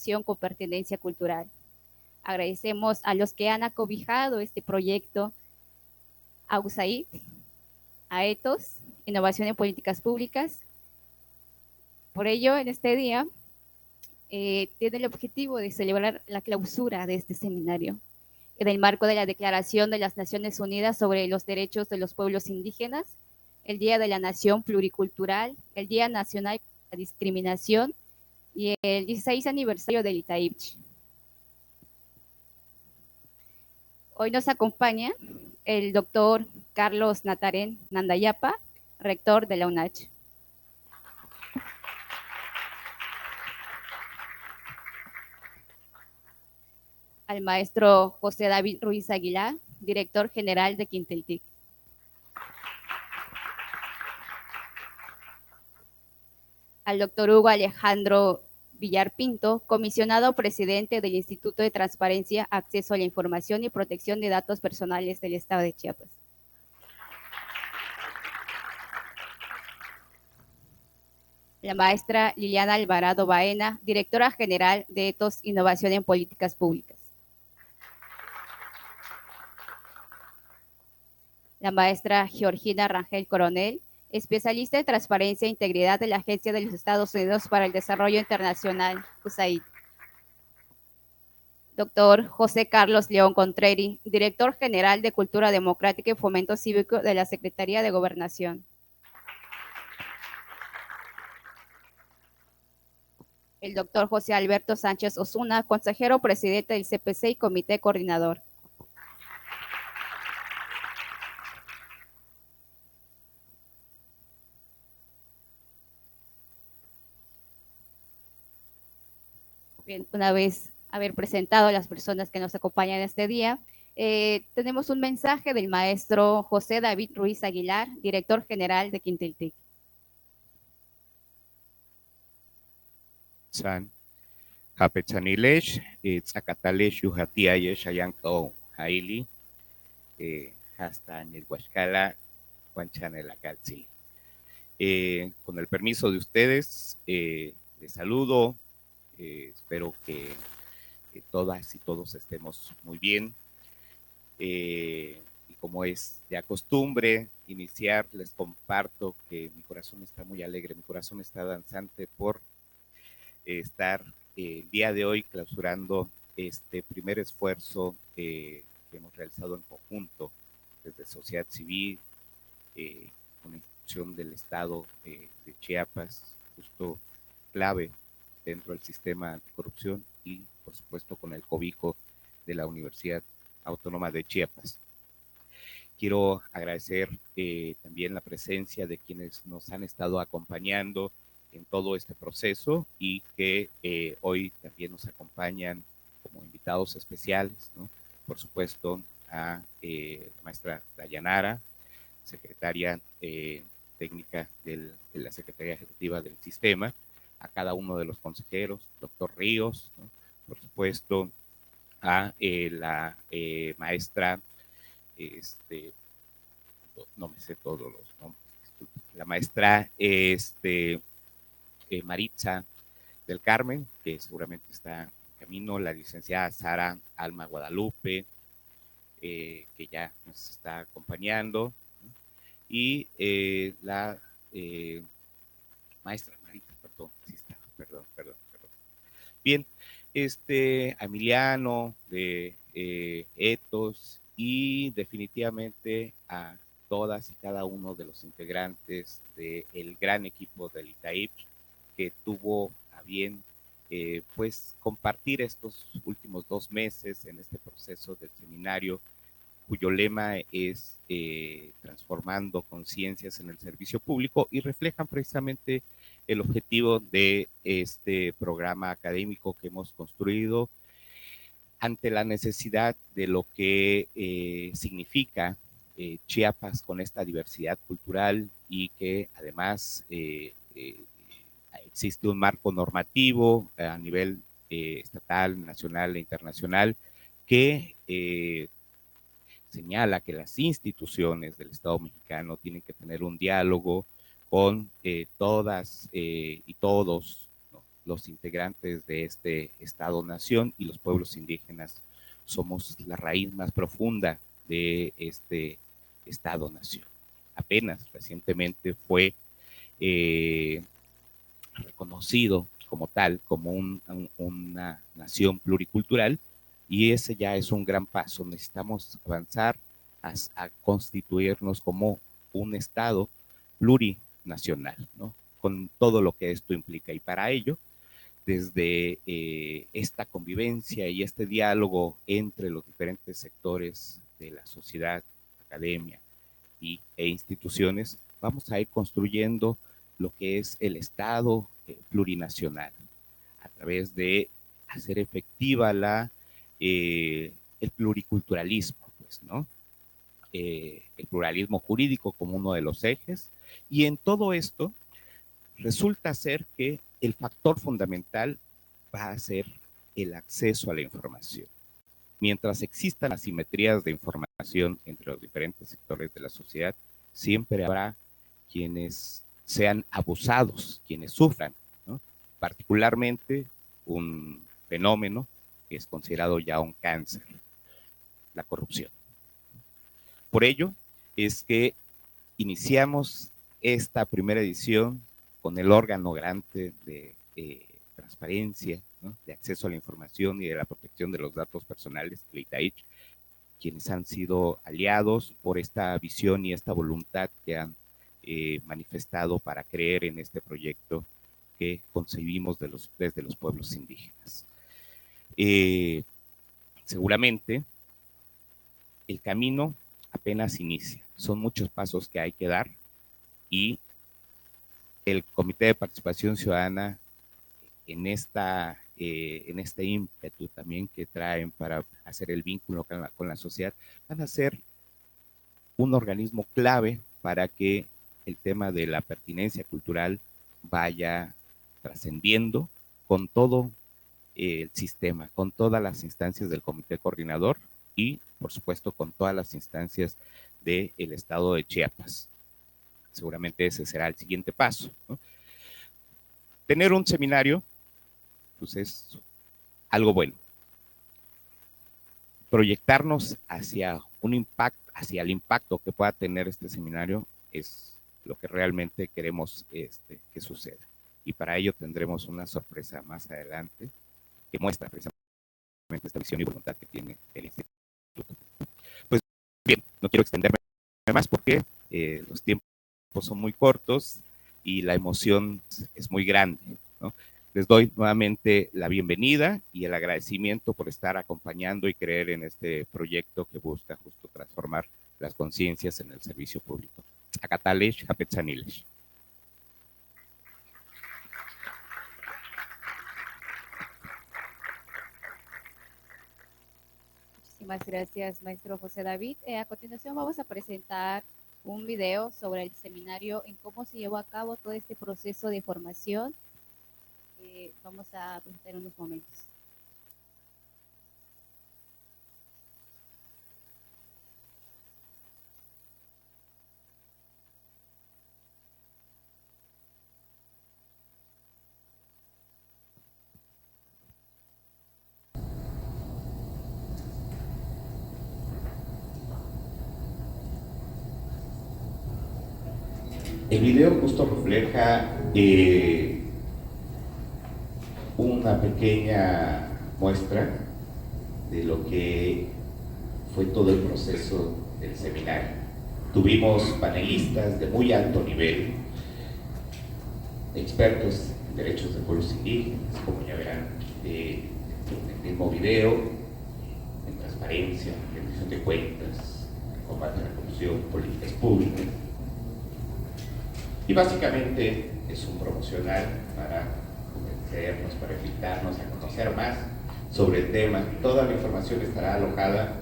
innovación con pertenencia cultural. Agradecemos a los que han acobijado este proyecto, a USAID, a ETOS, Innovación en Políticas Públicas. Por ello, en este día, tiene el objetivo de celebrar la clausura de este seminario en el marco de la Declaración de las Naciones Unidas sobre los Derechos de los Pueblos Indígenas, el Día de la Nación Pluricultural, el Día Nacional contra la Discriminación y el 16 aniversario del Itaipchi. Hoy nos acompaña el doctor Carlos Natarén Nandayapa, rector de la UNACH. Al maestro José David Ruiz Aguilar, director general de Quinteltic. Al doctor Hugo Alejandro Villar Pinto, comisionado presidente del Instituto de Transparencia, Acceso a la Información y Protección de Datos Personales del Estado de Chiapas. La maestra Liliana Alvarado Baena, directora general de ETOS Innovación en Políticas Públicas. La maestra Georgina Rangel Coronel, especialista en transparencia e integridad de la Agencia de los Estados Unidos para el Desarrollo Internacional, USAID. Doctor José Carlos León Contreri, director general de Cultura Democrática y Fomento Cívico de la Secretaría de Gobernación. El doctor José Alberto Sánchez Osuna, consejero presidente del CPC y comité coordinador. Bien, una vez haber presentado a las personas que nos acompañan este día, tenemos un mensaje del maestro José David Ruiz Aguilar, director general de Quintiltic. San Hapechanilesh, Tzakatalesh, Yuhatiayesh, Ayanko, Haili, hasta Nilhuaxcala, Huanchanelacaltzili. Con el permiso de ustedes, les saludo. Espero que todas y todos estemos muy bien. Y como es de costumbre iniciar, les comparto que mi corazón está muy alegre, mi corazón está danzante por estar el día de hoy clausurando este primer esfuerzo que hemos realizado en conjunto desde sociedad civil, con la institución del Estado de Chiapas, justo clave dentro del sistema anticorrupción y, por supuesto, con el cobijo de la Universidad Autónoma de Chiapas. Quiero agradecer también la presencia de quienes nos han estado acompañando en todo este proceso y que hoy también nos acompañan como invitados especiales, ¿no? Por supuesto, a la maestra Dayanara, secretaria técnica de la Secretaría Ejecutiva del Sistema, a cada uno de los consejeros, doctor Ríos, ¿no? Por supuesto, a la maestra, no me sé todos los nombres, disculpe, la maestra Maritza del Carmen, que seguramente está en camino, la licenciada Sara Alma Guadalupe, que ya nos está acompañando, ¿no? Y la maestra Marita, perdón, sí está, perdón. Bien, Emiliano de Etos y definitivamente a todas y cada uno de los integrantes del gran equipo del ITAIP que tuvo a bien pues compartir estos últimos 2 meses en este proceso del seminario cuyo lema es transformando conciencias en el servicio público y reflejan precisamente el objetivo de este programa académico que hemos construido ante la necesidad de lo que significa Chiapas con esta diversidad cultural y que además existe un marco normativo a nivel estatal, nacional e internacional que señala que las instituciones del Estado mexicano tienen que tener un diálogo con todas y todos, ¿no?, los integrantes de este Estado-nación y los pueblos indígenas somos la raíz más profunda de este Estado-nación. Apenas recientemente fue reconocido como tal, como una nación pluricultural, y ese ya es un gran paso. Necesitamos avanzar a constituirnos como un Estado plurinacional, ¿no? Con todo lo que esto implica. Y para ello, desde esta convivencia y este diálogo entre los diferentes sectores de la sociedad, academia e instituciones, vamos a ir construyendo lo que es el Estado plurinacional, a través de hacer efectiva el pluriculturalismo, pues, ¿no? El pluralismo jurídico como uno de los ejes, y en todo esto resulta ser que el factor fundamental va a ser el acceso a la información. Mientras existan asimetrías de información entre los diferentes sectores de la sociedad, siempre habrá quienes sean abusados, quienes sufran, ¿no? Particularmente un fenómeno que es considerado ya un cáncer, la corrupción. Por ello es que iniciamos esta primera edición con el órgano garante de transparencia, ¿no? De acceso a la información y de la protección de los datos personales, el ITAICH, quienes han sido aliados por esta visión y esta voluntad que han manifestado para creer en este proyecto que concebimos desde los pueblos indígenas. Seguramente el camino apenas inicia, son muchos pasos que hay que dar, y el Comité de Participación Ciudadana en este ímpetu también que traen para hacer el vínculo con la sociedad, van a ser un organismo clave para que el tema de la pertinencia cultural vaya trascendiendo con todo el sistema, con todas las instancias del comité coordinador y, por supuesto, con todas las instancias del estado de Chiapas. Seguramente ese será el siguiente paso, ¿no? Tener un seminario, pues, es algo bueno. Proyectarnos hacia el impacto que pueda tener este seminario es lo que realmente queremos que suceda. Y para ello tendremos una sorpresa más adelante que muestra precisamente esta visión y voluntad que tiene el instituto. Pues bien, no quiero extenderme más porque los tiempos son muy cortos y la emoción es muy grande, ¿no? Les doy nuevamente la bienvenida y el agradecimiento por estar acompañando y creer en este proyecto que busca justo transformar las conciencias en el servicio público. Acatalesh, Hapetzanilesh. Muchísimas gracias, maestro José David. A continuación vamos a presentar un video sobre el seminario en cómo se llevó a cabo todo este proceso de formación. Vamos a presentar en unos momentos. El video justo refleja una pequeña muestra de lo que fue todo el proceso del seminario. Tuvimos panelistas de muy alto nivel, expertos en derechos de pueblos indígenas, como ya verán en el mismo video, en transparencia, en rendición de cuentas, en combate a la corrupción, políticas públicas. Y básicamente es un promocional para convencernos, para invitarnos a conocer más sobre el tema. Toda la información estará alojada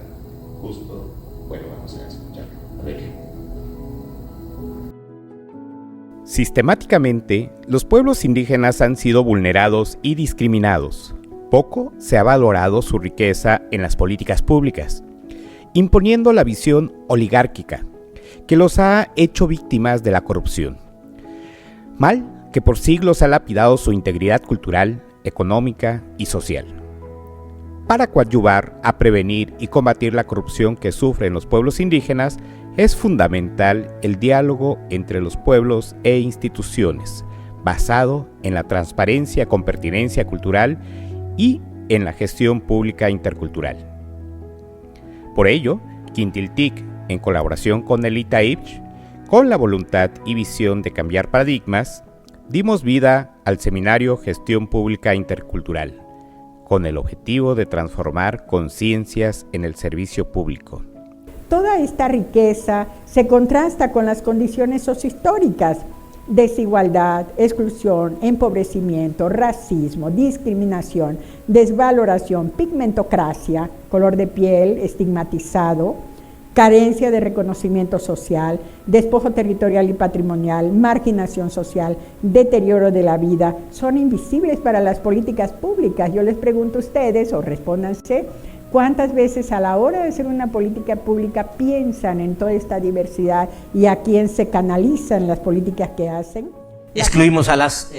justo, bueno, vamos a escucharlo. A ver. Sistemáticamente, los pueblos indígenas han sido vulnerados y discriminados. Poco se ha valorado su riqueza en las políticas públicas, imponiendo la visión oligárquica, que los ha hecho víctimas de la corrupción. Mal que por siglos ha lapidado su integridad cultural, económica y social. Para coadyuvar a prevenir y combatir la corrupción que sufren los pueblos indígenas, es fundamental el diálogo entre los pueblos e instituciones, basado en la transparencia con pertinencia cultural y en la gestión pública intercultural. Por ello, Quintiltic, en colaboración con el ITAIPCH, con la voluntad y visión de cambiar paradigmas, dimos vida al seminario Gestión Pública Intercultural, con el objetivo de transformar conciencias en el servicio público. Toda esta riqueza se contrasta con las condiciones sociohistóricas: desigualdad, exclusión, empobrecimiento, racismo, discriminación, desvaloración, pigmentocracia, color de piel estigmatizado, carencia de reconocimiento social, despojo territorial y patrimonial, marginación social, deterioro de la vida, son invisibles para las políticas públicas. Yo les pregunto a ustedes, o respóndanse, ¿cuántas veces a la hora de hacer una política pública piensan en toda esta diversidad y a quién se canalizan las políticas que hacen? Excluimos a las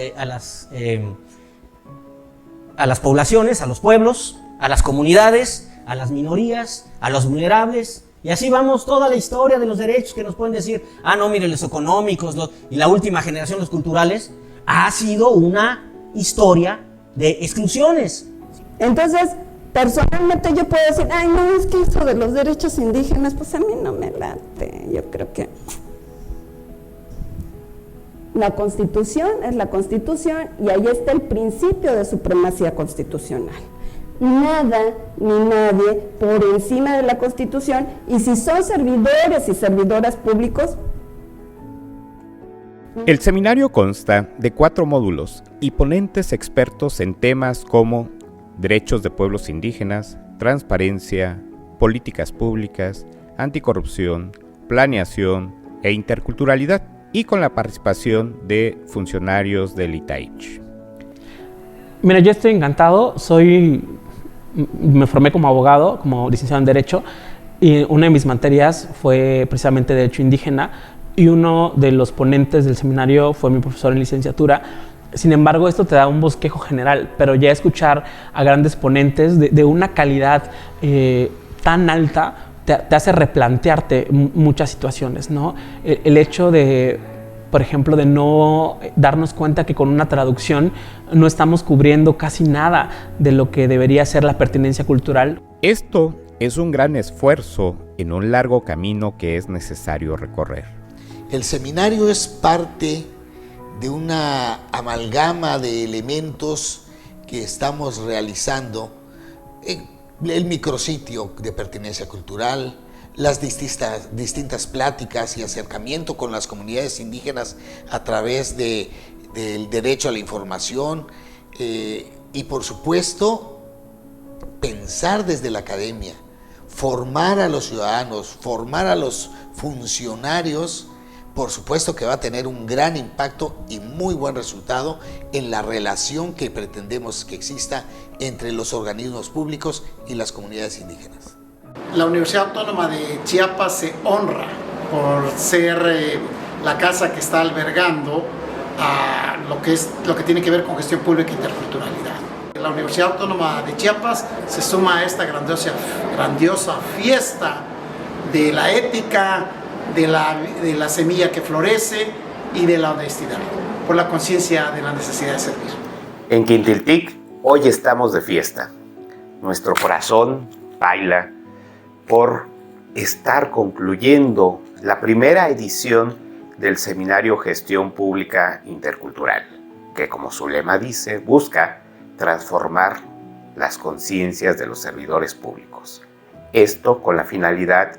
poblaciones, a los pueblos, a las comunidades, a las minorías, a los vulnerables. Y así vamos toda la historia de los derechos que nos pueden decir, no, mire, los económicos, y la última generación, los culturales, ha sido una historia de exclusiones. Entonces, personalmente yo puedo decir, no, es que eso de los derechos indígenas, pues a mí no me late. Yo creo que la Constitución es la Constitución y ahí está el principio de supremacía constitucional. Nada ni nadie por encima de la Constitución, y si son servidores y servidoras públicos. El seminario consta de 4 módulos y ponentes expertos en temas como derechos de pueblos indígenas, transparencia, políticas públicas, anticorrupción, planeación e interculturalidad, y con la participación de funcionarios del ITAIPCH. Mira, yo estoy encantado, me formé como abogado, como licenciado en Derecho, y una de mis materias fue precisamente Derecho Indígena, y uno de los ponentes del seminario fue mi profesor en licenciatura. Sin embargo, esto te da un bosquejo general, pero ya escuchar a grandes ponentes de una calidad tan alta te hace replantearte muchas situaciones, ¿no? El hecho de, por ejemplo, de no darnos cuenta que con una traducción no estamos cubriendo casi nada de lo que debería ser la pertinencia cultural. Esto es un gran esfuerzo en un largo camino que es necesario recorrer. El seminario es parte de una amalgama de elementos que estamos realizando, el micrositio de pertinencia cultural, las distintas pláticas y acercamiento con las comunidades indígenas a través del derecho a la información, y por supuesto pensar desde la academia, formar a los ciudadanos, formar a los funcionarios. Por supuesto que va a tener un gran impacto y muy buen resultado en la relación que pretendemos que exista entre los organismos públicos y las comunidades indígenas. La Universidad Autónoma de Chiapas se honra por ser la casa que está albergando a lo que tiene que ver con gestión pública e interculturalidad. La Universidad Autónoma de Chiapas se suma a esta grandiosa fiesta de la ética, de la semilla que florece y de la honestidad, por la conciencia de la necesidad de servir. En Quintiltic hoy estamos de fiesta. Nuestro corazón baila por estar concluyendo la primera edición del Seminario Gestión Pública Intercultural, que, como su lema dice, busca transformar las conciencias de los servidores públicos. Esto con la finalidad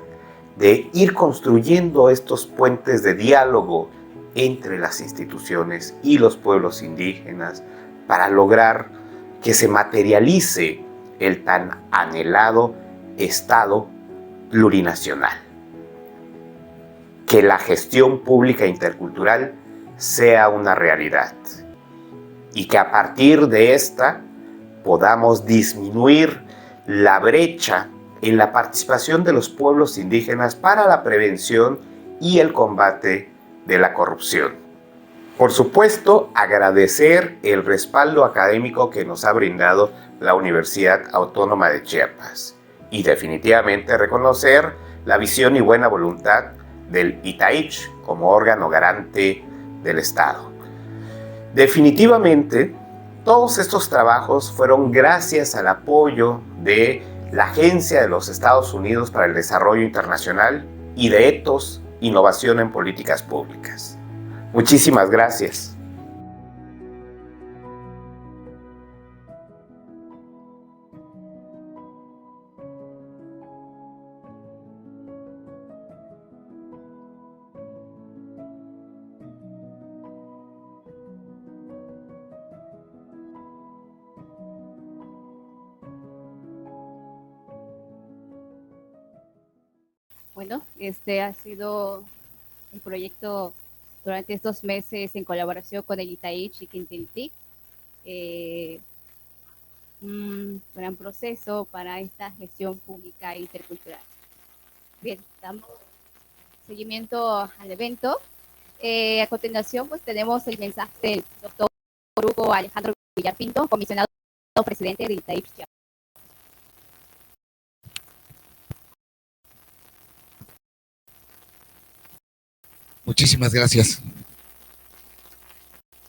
de ir construyendo estos puentes de diálogo entre las instituciones y los pueblos indígenas para lograr que se materialice el tan anhelado Estado plurinacional. Que la gestión pública intercultural sea una realidad y que a partir de esta podamos disminuir la brecha en la participación de los pueblos indígenas para la prevención y el combate de la corrupción. Por supuesto, agradecer el respaldo académico que nos ha brindado la Universidad Autónoma de Chiapas y definitivamente reconocer la visión y buena voluntad del ITAICH como órgano garante del Estado. Definitivamente, todos estos trabajos fueron gracias al apoyo de la Agencia de los Estados Unidos para el Desarrollo Internacional y de Ethos, Innovación en Políticas Públicas. Muchísimas gracias. Bueno, este ha sido el proyecto durante estos meses en colaboración con el ITAICH y Quintiltic. Un gran proceso para esta gestión pública e intercultural. Bien, damos seguimiento al evento. A continuación, pues tenemos el mensaje del doctor Hugo Alejandro Villar Pinto, comisionado presidente de ITAICH Chiapas. Muchísimas gracias.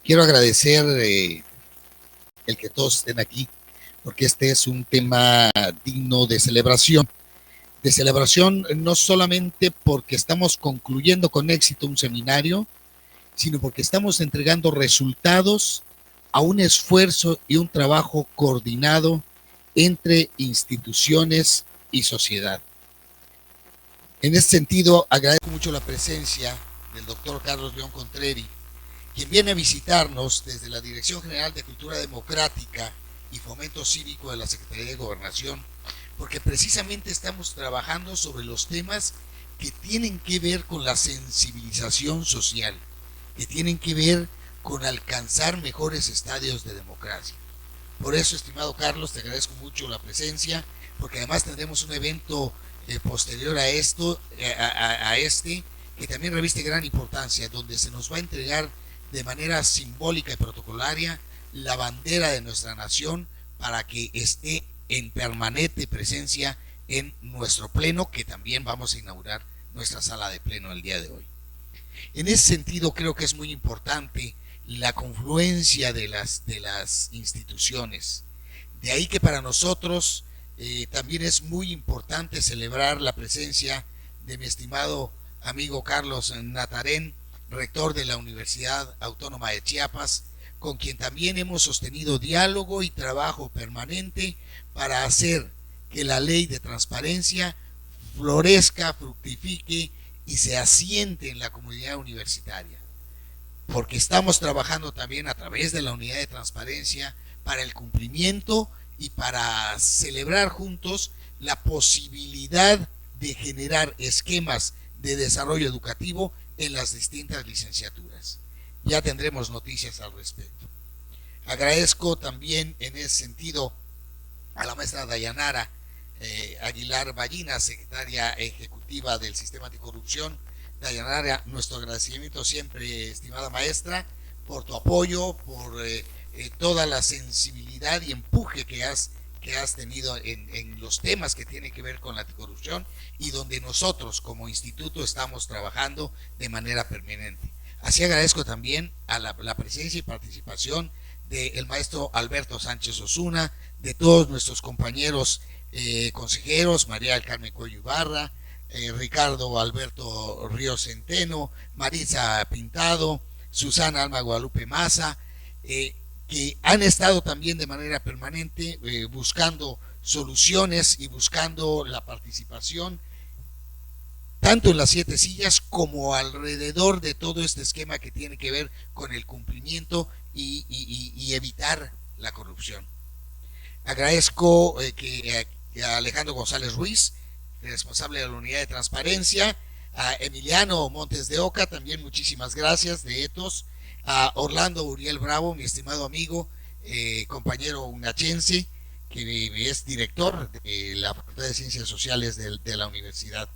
Quiero agradecer el que todos estén aquí, porque este es un tema digno de celebración. De celebración no solamente porque estamos concluyendo con éxito un seminario, sino porque estamos entregando resultados a un esfuerzo y un trabajo coordinado entre instituciones y sociedad. En ese sentido, agradezco mucho la presencia del doctor Carlos León Contreri, quien viene a visitarnos desde la Dirección General de Cultura Democrática y Fomento Cívico de la Secretaría de Gobernación, porque precisamente estamos trabajando sobre los temas que tienen que ver con la sensibilización social, que tienen que ver con alcanzar mejores estadios de democracia. Por eso, estimado Carlos, te agradezco mucho la presencia, porque además tendremos un evento posterior a esto, que también reviste gran importancia, donde se nos va a entregar de manera simbólica y protocolaria la bandera de nuestra nación para que esté en permanente presencia en nuestro pleno, que también vamos a inaugurar nuestra sala de pleno el día de hoy. En ese sentido, creo que es muy importante la confluencia de las instituciones. De ahí que para nosotros también es muy importante celebrar la presencia de mi estimado amigo Carlos Natarén, rector de la Universidad Autónoma de Chiapas, con quien también hemos sostenido diálogo y trabajo permanente para hacer que la ley de transparencia florezca, fructifique y se asiente en la comunidad universitaria. Porque estamos trabajando también a través de la unidad de transparencia para el cumplimiento y para celebrar juntos la posibilidad de generar esquemas de desarrollo educativo en las distintas licenciaturas. Ya tendremos noticias al respecto. Agradezco también en ese sentido a la maestra Dayanara Aguilar Ballina, secretaria ejecutiva del Sistema Anticorrupción. Dayanara, nuestro agradecimiento siempre, estimada maestra, por tu apoyo, por toda la sensibilidad y empuje que has tenido en los temas que tienen que ver con la anticorrupción y donde nosotros como instituto estamos trabajando de manera permanente. Así agradezco también a la presencia y participación del maestro Alberto Sánchez Osuna, de todos nuestros compañeros consejeros, María del Carmen Cuello Ibarra, Ricardo Alberto Ríos Centeno, Marisa Pintado, Susana Alma Guadalupe Maza, que han estado también de manera permanente buscando soluciones y buscando la participación tanto en las 7 sillas como alrededor de todo este esquema que tiene que ver con el cumplimiento y evitar la corrupción. Agradezco a Alejandro González Ruiz, responsable de la unidad de transparencia, a Emiliano Montes de Oca, también muchísimas gracias, de Ethos, a Orlando Uriel Bravo, mi estimado amigo, compañero unachense, que es director de la Facultad de Ciencias Sociales de la universidad.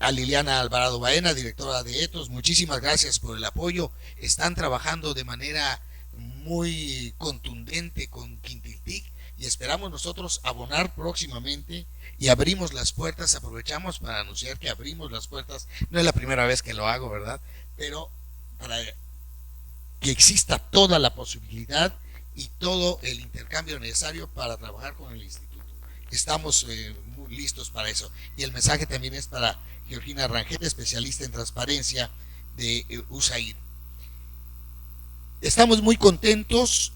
a Liliana Alvarado Baena, directora de ETOS, muchísimas gracias por el apoyo. Están trabajando de manera muy contundente con Quintiltic y esperamos nosotros abonar próximamente y abrimos las puertas. Aprovechamos para anunciar que abrimos las puertas. No es la primera vez que lo hago, ¿verdad? Pero para que exista toda la posibilidad y todo el intercambio necesario para trabajar con el instituto. Estamos muy listos para eso. Y el mensaje también es para Georgina Rangel, especialista en transparencia de USAID. Estamos muy contentos.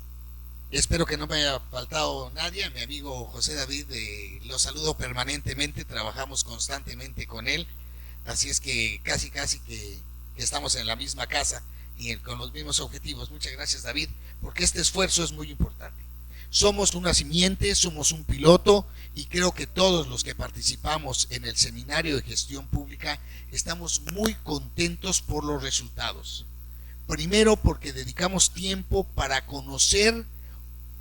Espero que no me haya faltado nadie. Mi amigo José David, lo saludo permanentemente. Trabajamos constantemente con él. Así es que casi que estamos en la misma casa y con los mismos objetivos. Muchas gracias, David, porque este esfuerzo es muy importante. Somos una simiente, somos un piloto y creo que todos los que participamos en el seminario de gestión pública estamos muy contentos por los resultados. Primero porque dedicamos tiempo para conocer,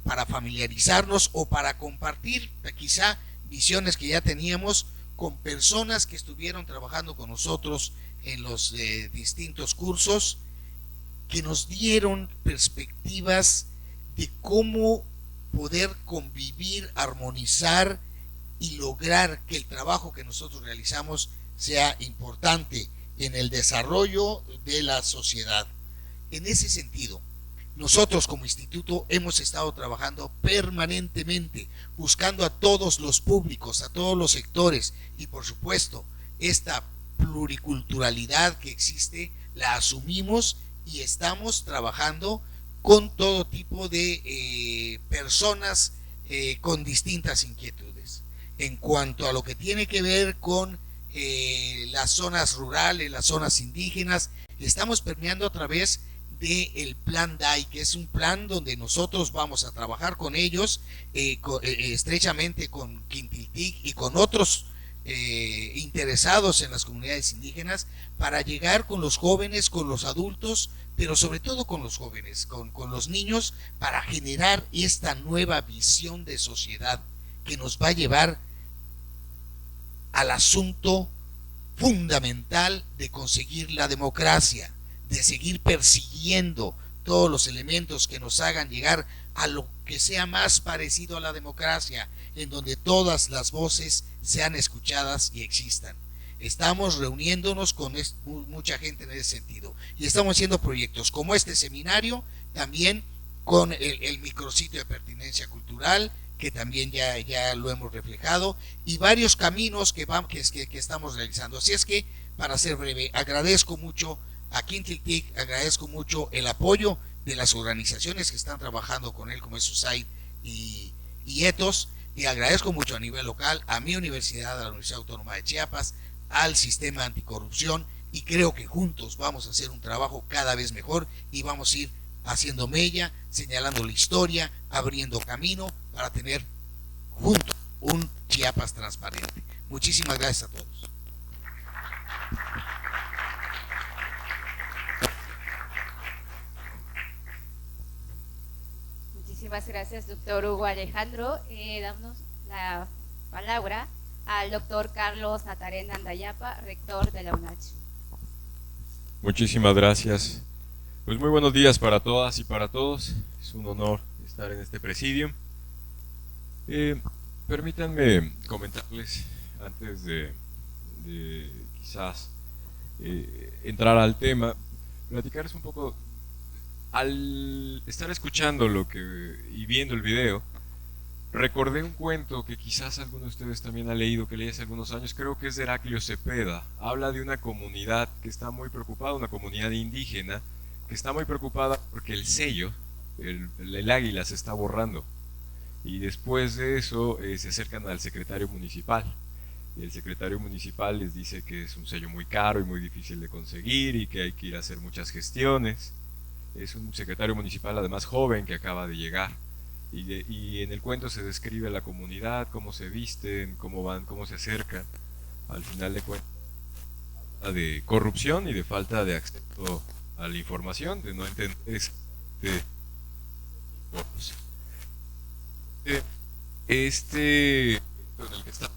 para familiarizarnos o para compartir quizá visiones que ya teníamos con personas que estuvieron trabajando con nosotros en los distintos cursos, que nos dieron perspectivas de cómo poder convivir, armonizar y lograr que el trabajo que nosotros realizamos sea importante en el desarrollo de la sociedad. En ese sentido, nosotros como instituto hemos estado trabajando permanentemente, buscando a todos los públicos, a todos los sectores y por supuesto esta pluriculturalidad que existe la asumimos y estamos trabajando con todo tipo de personas con distintas inquietudes. En cuanto a lo que tiene que ver con las zonas rurales, las zonas indígenas, estamos permeando a través del plan DAI, que es un plan donde nosotros vamos a trabajar con ellos estrechamente con Quintiltic y con otros interesados en las comunidades indígenas para llegar con los jóvenes, con los adultos, pero sobre todo con los jóvenes, con los niños, para generar esta nueva visión de sociedad que nos va a llevar al asunto fundamental de conseguir la democracia, de seguir persiguiendo todos los elementos que nos hagan llegar a lo que sea más parecido a la democracia, en donde todas las voces sean escuchadas y existan. Estamos reuniéndonos con mucha gente en ese sentido y estamos haciendo proyectos como este seminario, también con el micrositio de pertinencia cultural, que también ya lo hemos reflejado, y varios caminos que estamos realizando. Así es que, para ser breve, agradezco mucho a Quintiltic, agradezco mucho el apoyo de las organizaciones que están trabajando con él, como es USAID y ETOS, y agradezco mucho a nivel local a mi universidad, a la Universidad Autónoma de Chiapas, al sistema anticorrupción, y creo que juntos vamos a hacer un trabajo cada vez mejor y vamos a ir haciendo mella, señalando la historia, abriendo camino para tener juntos un Chiapas transparente. Muchísimas gracias a todos. Muchísimas gracias, doctor Hugo Alejandro. Damos la palabra al doctor Carlos Natarena Andayapa, rector de la UNACH. Muchísimas gracias. Pues muy buenos días para todas y para todos. Es un honor estar en este presidio. Permítanme comentarles, antes de quizás entrar al tema, platicarles un poco. Al estar escuchando y viendo el video, recordé un cuento que quizás alguno de ustedes también ha leído, que leí hace algunos años, creo que es de Heraclio Cepeda. Habla de una comunidad que está muy preocupada, una comunidad indígena, que está muy preocupada porque el sello, el águila, se está borrando. Y después de eso se acercan al secretario municipal. Y el secretario municipal les dice que es un sello muy caro y muy difícil de conseguir y que hay que ir a hacer muchas gestiones. Es un secretario municipal además joven que acaba de llegar. Y en el cuento se describe la comunidad, cómo se visten, cómo van, cómo se acercan. Al final de cuentas, de corrupción y de falta de acceso a la información, de no entender este en el que está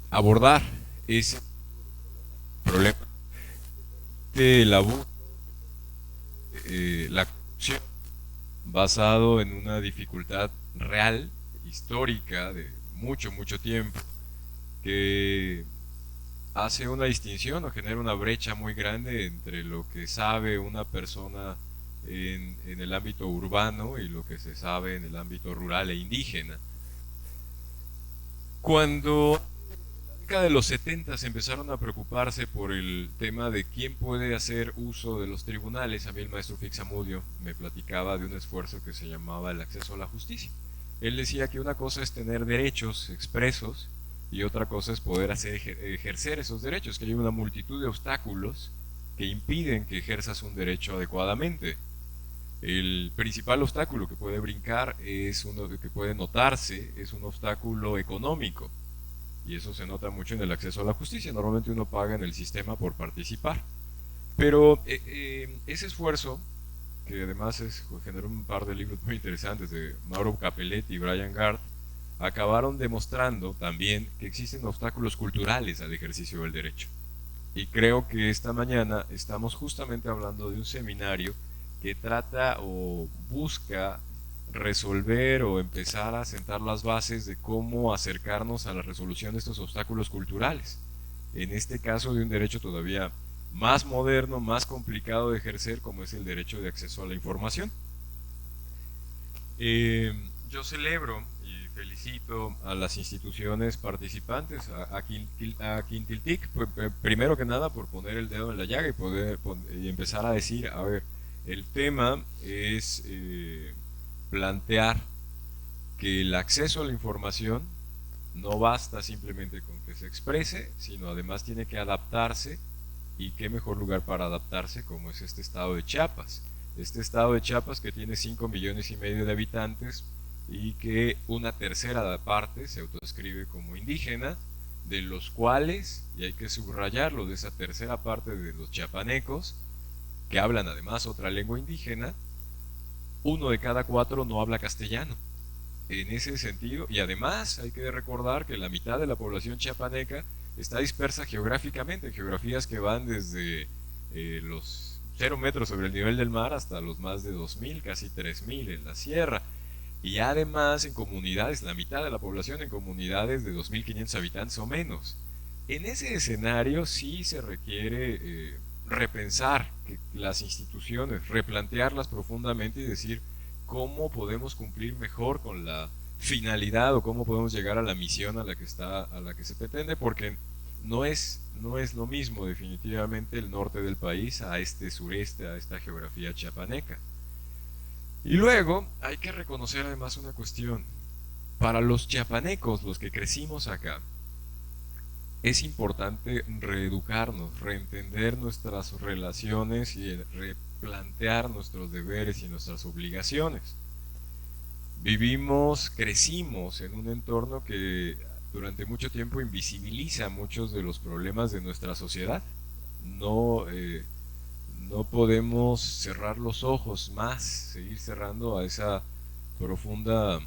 abordar ese problema del abuso, la corrupción, basado en una dificultad real, histórica, de mucho tiempo, que hace una distinción o genera una brecha muy grande entre lo que sabe una persona en el ámbito urbano y lo que se sabe en el ámbito rural e indígena. Cuando en la década de los 70 se empezaron a preocuparse por el tema de quién puede hacer uso de los tribunales, a mí el maestro Fixamudio me platicaba de un esfuerzo que se llamaba el acceso a la justicia. Él decía que una cosa es tener derechos expresos y otra cosa es poder ejercer esos derechos, que hay una multitud de obstáculos que impiden que ejerzas un derecho adecuadamente. El principal obstáculo que puede brincar es uno que puede notarse, es un obstáculo económico, y eso se nota mucho en el acceso a la justicia. Normalmente uno paga en el sistema por participar, pero ese esfuerzo, que además generó un par de libros muy interesantes de Mauro Capelletti y Brian Gard, acabaron demostrando también que existen obstáculos culturales al ejercicio del derecho. Y creo que esta mañana estamos justamente hablando de un seminario que trata o busca resolver o empezar a sentar las bases de cómo acercarnos a la resolución de estos obstáculos culturales. En este caso de un derecho todavía más moderno, más complicado de ejercer, como es el derecho de acceso a la información. Yo celebro y felicito a las instituciones participantes, a Quintiltic, primero que nada por poner el dedo en la llaga y empezar a decir, a ver, el tema es plantear que el acceso a la información no basta simplemente con que se exprese, sino además tiene que adaptarse, y qué mejor lugar para adaptarse como es este estado de Chiapas. Este estado de Chiapas que tiene 5,5 millones de habitantes y que una tercera parte se autoescribe como indígena, de los cuales, y hay que subrayarlo, de esa tercera parte de los chiapanecos, que hablan además otra lengua indígena, 1 de cada 4 no habla castellano. En ese sentido, y además hay que recordar que la mitad de la población chiapaneca está dispersa geográficamente, en geografías que van desde los 0 metros sobre el nivel del mar hasta los más de 2.000, casi 3.000 en la sierra. Y además en comunidades, la mitad de la población en comunidades de 2.500 habitantes o menos. En ese escenario sí se requiere repensar que las instituciones, replantearlas profundamente y decir cómo podemos cumplir mejor con la finalidad o cómo podemos llegar a la misión a la que se pretende, porque no es lo mismo definitivamente el norte del país a este sureste, a esta geografía chiapaneca. Y luego hay que reconocer además una cuestión. Para los chiapanecos, los que crecimos acá, es importante reeducarnos, reentender nuestras relaciones y replantear nuestros deberes y nuestras obligaciones. Crecimos en un entorno que durante mucho tiempo invisibiliza muchos de los problemas de nuestra sociedad. No podemos cerrar los ojos más, seguir cerrando a esa profunda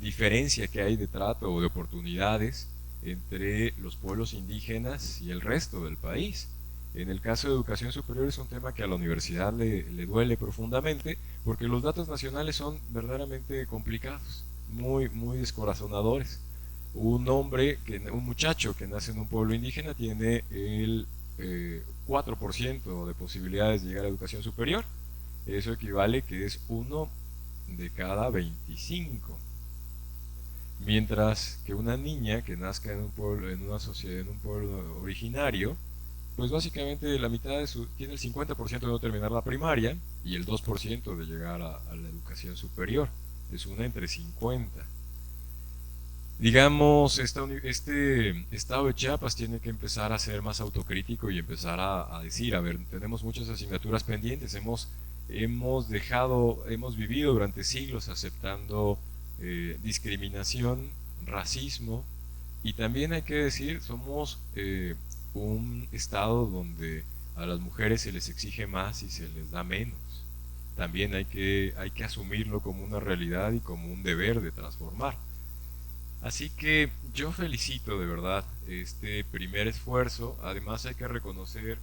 diferencia que hay de trato o de oportunidades entre los pueblos indígenas y el resto del país. En el caso de educación superior es un tema que a la universidad le duele profundamente, porque los datos nacionales son verdaderamente complicados, muy descorazonadores. Un muchacho que nace en un pueblo indígena tiene el 4% de posibilidades de llegar a educación superior. Eso equivale que es 1 de cada 25. Mientras que una niña que nazca en un pueblo, en una sociedad, en un pueblo originario, pues básicamente la mitad tiene el 50% de no terminar la primaria y el 2% de llegar a la educación superior. Es una entre 50. Digamos, este estado de Chiapas tiene que empezar a ser más autocrítico y empezar a decir, a ver, tenemos muchas asignaturas pendientes, hemos vivido durante siglos aceptando discriminación, racismo, y también hay que decir, somos un estado donde a las mujeres se les exige más y se les da menos. También hay que asumirlo como una realidad y como un deber de transformar. Así que yo felicito de verdad este primer esfuerzo. Además hay que reconocer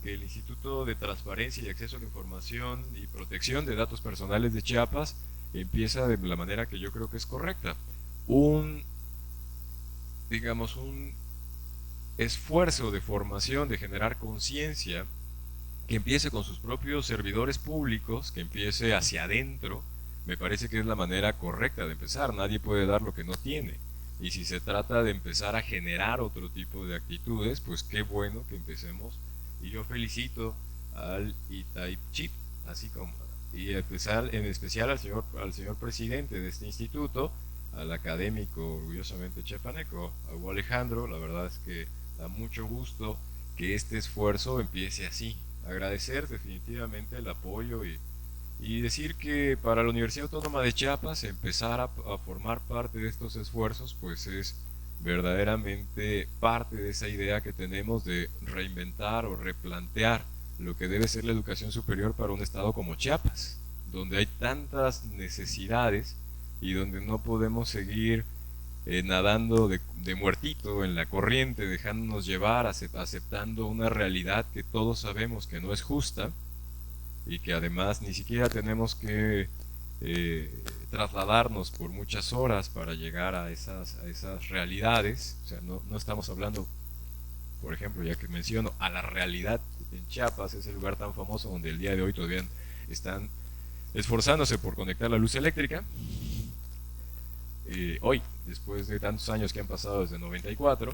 que el Instituto de Transparencia y Acceso a la Información y Protección de Datos Personales de Chiapas empieza de la manera que yo creo que es correcta. Digamos, un esfuerzo de formación, de generar conciencia, que empiece con sus propios servidores públicos, que empiece hacia adentro, me parece que es la manera correcta de empezar. Nadie puede dar lo que no tiene. Y si se trata de empezar a generar otro tipo de actitudes, pues qué bueno que empecemos. Y yo felicito al Itaipchip, así como, y en especial al señor presidente de este instituto, al académico orgullosamente chiapaneco, a Hugo Alejandro. La verdad es que da mucho gusto que este esfuerzo empiece así. Agradecer definitivamente el apoyo y decir que para la Universidad Autónoma de Chiapas empezar a formar parte de estos esfuerzos pues es verdaderamente parte de esa idea que tenemos de reinventar o replantear lo que debe ser la educación superior para un estado como Chiapas, donde hay tantas necesidades y donde no podemos seguir nadando de muertito en la corriente, dejándonos llevar, aceptando una realidad que todos sabemos que no es justa y que además ni siquiera tenemos que trasladarnos por muchas horas para llegar a esas realidades. O sea, no estamos hablando, por ejemplo, ya que menciono, a la realidad en Chiapas, ese lugar tan famoso donde el día de hoy todavía están esforzándose por conectar la luz eléctrica. Hoy, después de tantos años que han pasado desde 94,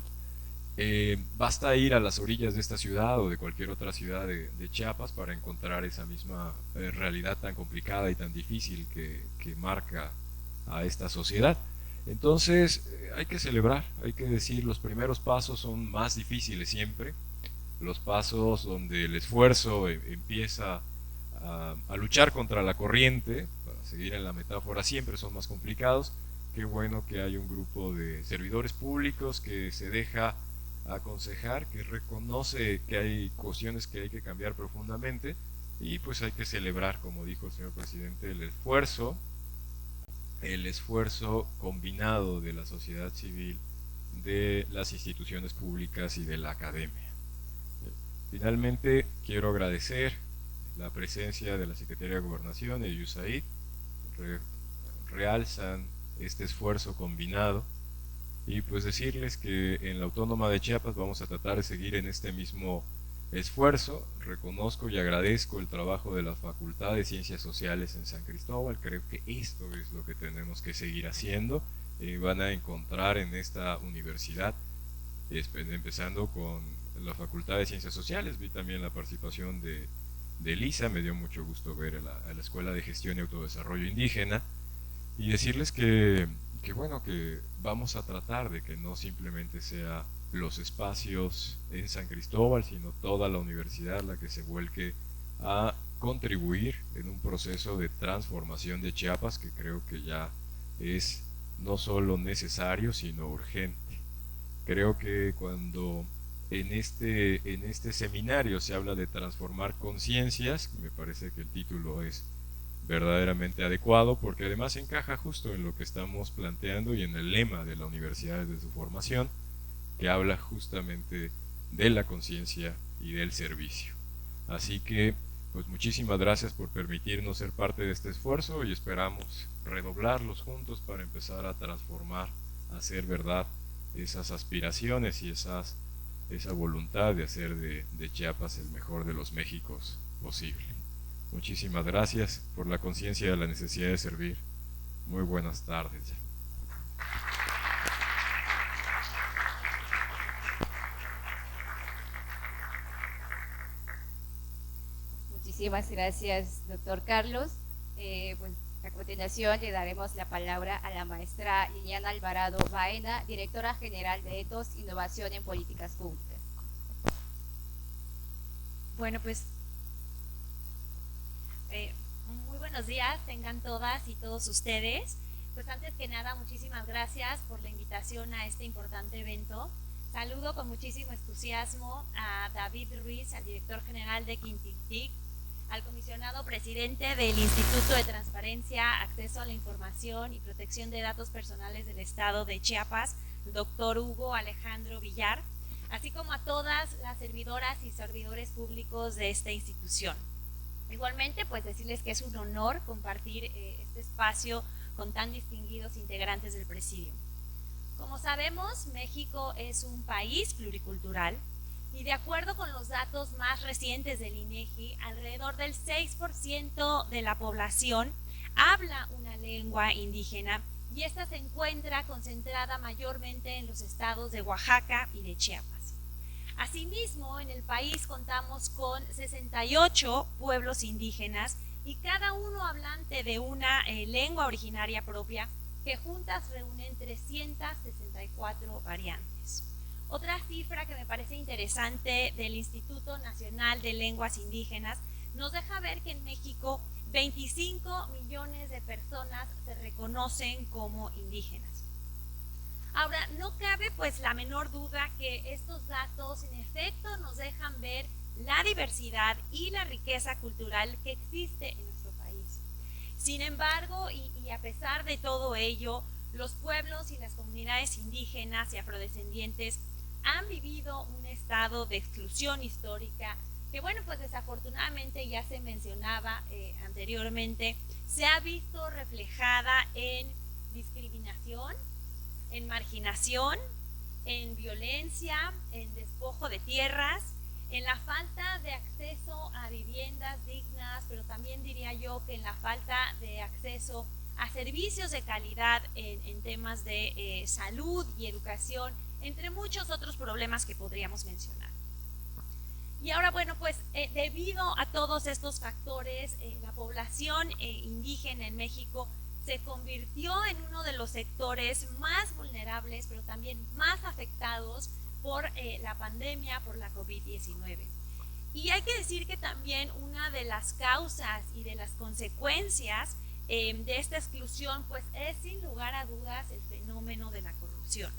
basta ir a las orillas de esta ciudad o de cualquier otra ciudad de Chiapas para encontrar esa misma realidad tan complicada y tan difícil que marca a esta sociedad. Entonces hay que celebrar, hay que decir, los primeros pasos son más difíciles siempre, los pasos donde el esfuerzo empieza a luchar contra la corriente, para seguir en la metáfora, siempre son más complicados. Qué bueno que hay un grupo de servidores públicos que se deja aconsejar, que reconoce que hay cuestiones que hay que cambiar profundamente y pues hay que celebrar, como dijo el señor presidente, el esfuerzo combinado de la sociedad civil, de las instituciones públicas y de la academia. Finalmente quiero agradecer la presencia de la Secretaría de Gobernación y de USAID, realzan este esfuerzo combinado y pues decirles que en la Autónoma de Chiapas vamos a tratar de seguir en este mismo esfuerzo. Reconozco y agradezco el trabajo de la Facultad de Ciencias Sociales en San Cristóbal, creo que esto es lo que tenemos que seguir haciendo. Van a encontrar en esta universidad, empezando con la Facultad de Ciencias Sociales, vi también la participación de Elisa, me dio mucho gusto ver a la Escuela de Gestión y Autodesarrollo Indígena, y decirles que bueno, que vamos a tratar de que no simplemente sea los espacios en San Cristóbal, sino toda la universidad la que se vuelque a contribuir en un proceso de transformación de Chiapas que creo que ya es no solo necesario, sino urgente. Creo que cuando en este seminario se habla de transformar conciencias, me parece que el título es verdaderamente adecuado porque además encaja justo en lo que estamos planteando y en el lema de la universidad desde su formación, que habla justamente de la conciencia y del servicio. Así que pues muchísimas gracias por permitirnos ser parte de este esfuerzo y esperamos redoblarlos juntos para empezar a transformar, a hacer verdad esas aspiraciones y esa voluntad de hacer de Chiapas el mejor de los Méxicos posible. Muchísimas gracias por la conciencia de la necesidad de servir. Muy buenas tardes. Muchísimas gracias, doctor Carlos. Pues a continuación le daremos la palabra a la maestra Liliana Alvarado Baena, directora general de Ethos, Innovación en Políticas Públicas. Bueno, pues muy buenos días, tengan todas y todos ustedes. Pues antes que nada, muchísimas gracias por la invitación a este importante evento. Saludo con muchísimo entusiasmo a David Ruiz, al director general de Quintintic, al comisionado presidente del Instituto de Transparencia, Acceso a la Información y Protección de Datos Personales del Estado de Chiapas, doctor Hugo Alejandro Villar, así como a todas las servidoras y servidores públicos de esta institución. Igualmente, pues decirles que es un honor compartir este espacio con tan distinguidos integrantes del presidio. Como sabemos, México es un país pluricultural y de acuerdo con los datos más recientes del INEGI, alrededor del 6% de la población habla una lengua indígena y esta se encuentra concentrada mayormente en los estados de Oaxaca y de Chiapas. Asimismo, en el país contamos con 68 pueblos indígenas y cada uno hablante de una lengua originaria propia que juntas reúnen 364 variantes. Otra cifra que me parece interesante del Instituto Nacional de Lenguas Indígenas nos deja ver que en México 25 millones de personas se reconocen como indígenas. Ahora, no cabe pues la menor duda que estos datos en efecto nos dejan ver la diversidad y la riqueza cultural que existe en nuestro país. Sin embargo, y a pesar de todo ello, los pueblos y las comunidades indígenas y afrodescendientes han vivido un estado de exclusión histórica que, bueno, pues desafortunadamente ya se mencionaba anteriormente, se ha visto reflejada en discriminación, en marginación, en violencia, en despojo de tierras, en la falta de acceso a viviendas dignas, pero también diría yo que en la falta de acceso a servicios de calidad en temas de salud y educación, entre muchos otros problemas que podríamos mencionar. Y ahora, bueno, pues debido a todos estos factores, la población indígena en México se convirtió en uno de los sectores más vulnerables, pero también más afectados por la pandemia, por la COVID-19. Y hay que decir que también una de las causas y de las consecuencias de esta exclusión, pues es sin lugar a dudas el fenómeno de la corrupción.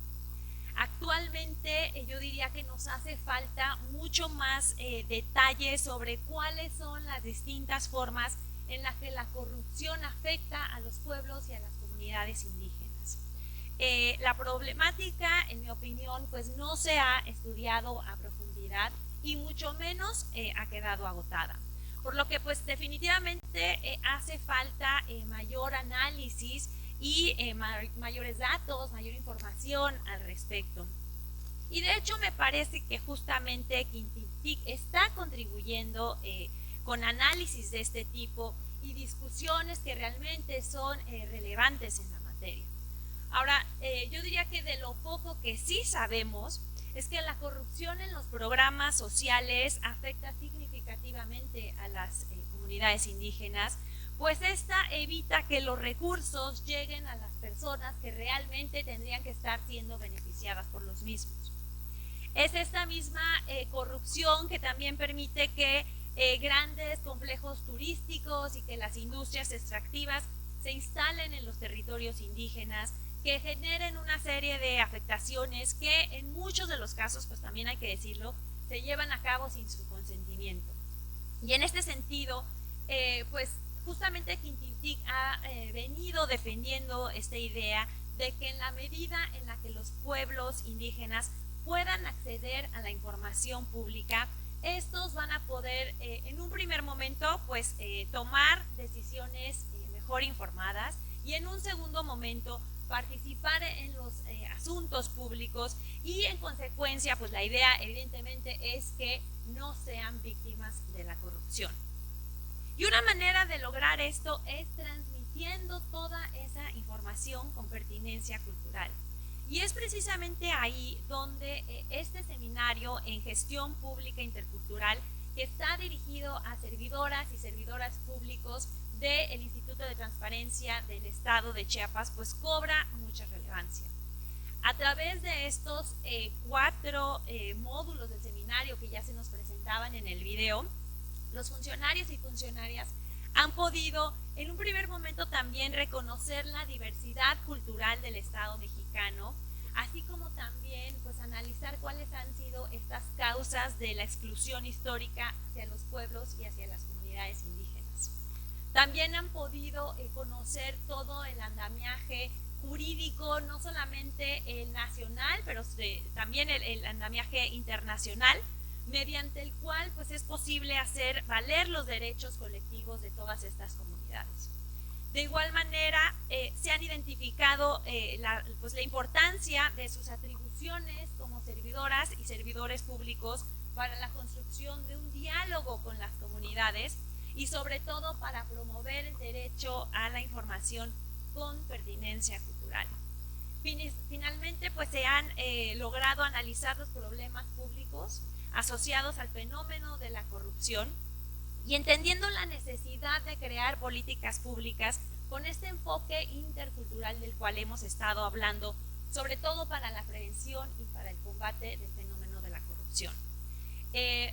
Actualmente yo diría que nos hace falta mucho más detalles sobre cuáles son las distintas formas en las que la corrupción afecta a los pueblos y a las comunidades indígenas. La problemática, en mi opinión, pues no se ha estudiado a profundidad y mucho menos ha quedado agotada. Por lo que pues definitivamente hace falta mayor análisis y mayores datos, mayor información al respecto. Y de hecho me parece que justamente Quintintic está contribuyendo con análisis de este tipo y discusiones que realmente son relevantes en la materia. Ahora, yo diría que de lo poco que sí sabemos es que la corrupción en los programas sociales afecta significativamente a las comunidades indígenas, pues esta evita que los recursos lleguen a las personas que realmente tendrían que estar siendo beneficiadas por los mismos. Es esta misma corrupción que también permite que grandes complejos turísticos y que las industrias extractivas se instalen en los territorios indígenas, que generen una serie de afectaciones que en muchos de los casos, pues también hay que decirlo, se llevan a cabo sin su consentimiento. Y en este sentido, pues justamente Quintintic ha venido defendiendo esta idea de que en la medida en la que los pueblos indígenas puedan acceder a la información pública, estos van a poder en un primer momento pues tomar decisiones mejor informadas y en un segundo momento participar en los asuntos públicos y en consecuencia pues la idea evidentemente es que no sean víctimas de la corrupción. Y una manera de lograr esto es transmitiendo toda esa información con pertinencia cultural. Y es precisamente ahí donde este seminario en gestión pública intercultural, que está dirigido a servidoras y servidores públicos del Instituto de Transparencia del Estado de Chiapas, pues cobra mucha relevancia. A través de estos 4 módulos del seminario que ya se nos presentaban en el video, los funcionarios y funcionarias han podido en un primer momento también reconocer la diversidad cultural del Estado mexicano, así como también pues analizar cuáles han sido estas causas de la exclusión histórica hacia los pueblos y hacia las comunidades también han podido conocer todo el andamiaje jurídico, no solamente el nacional, pero también el andamiaje internacional, mediante el cual pues es posible hacer valer los derechos colectivos de todas estas comunidades. De igual manera, se han identificado la importancia de sus atribuciones como servidoras y servidores públicos para la construcción de un diálogo con las comunidades y sobre todo para promover el derecho a la información con pertinencia cultural. Finalmente, pues se han logrado analizar los problemas públicos asociados al fenómeno de la corrupción y entendiendo la necesidad de crear políticas públicas con este enfoque intercultural del cual hemos estado hablando, sobre todo para la prevención y para el combate del fenómeno de la corrupción.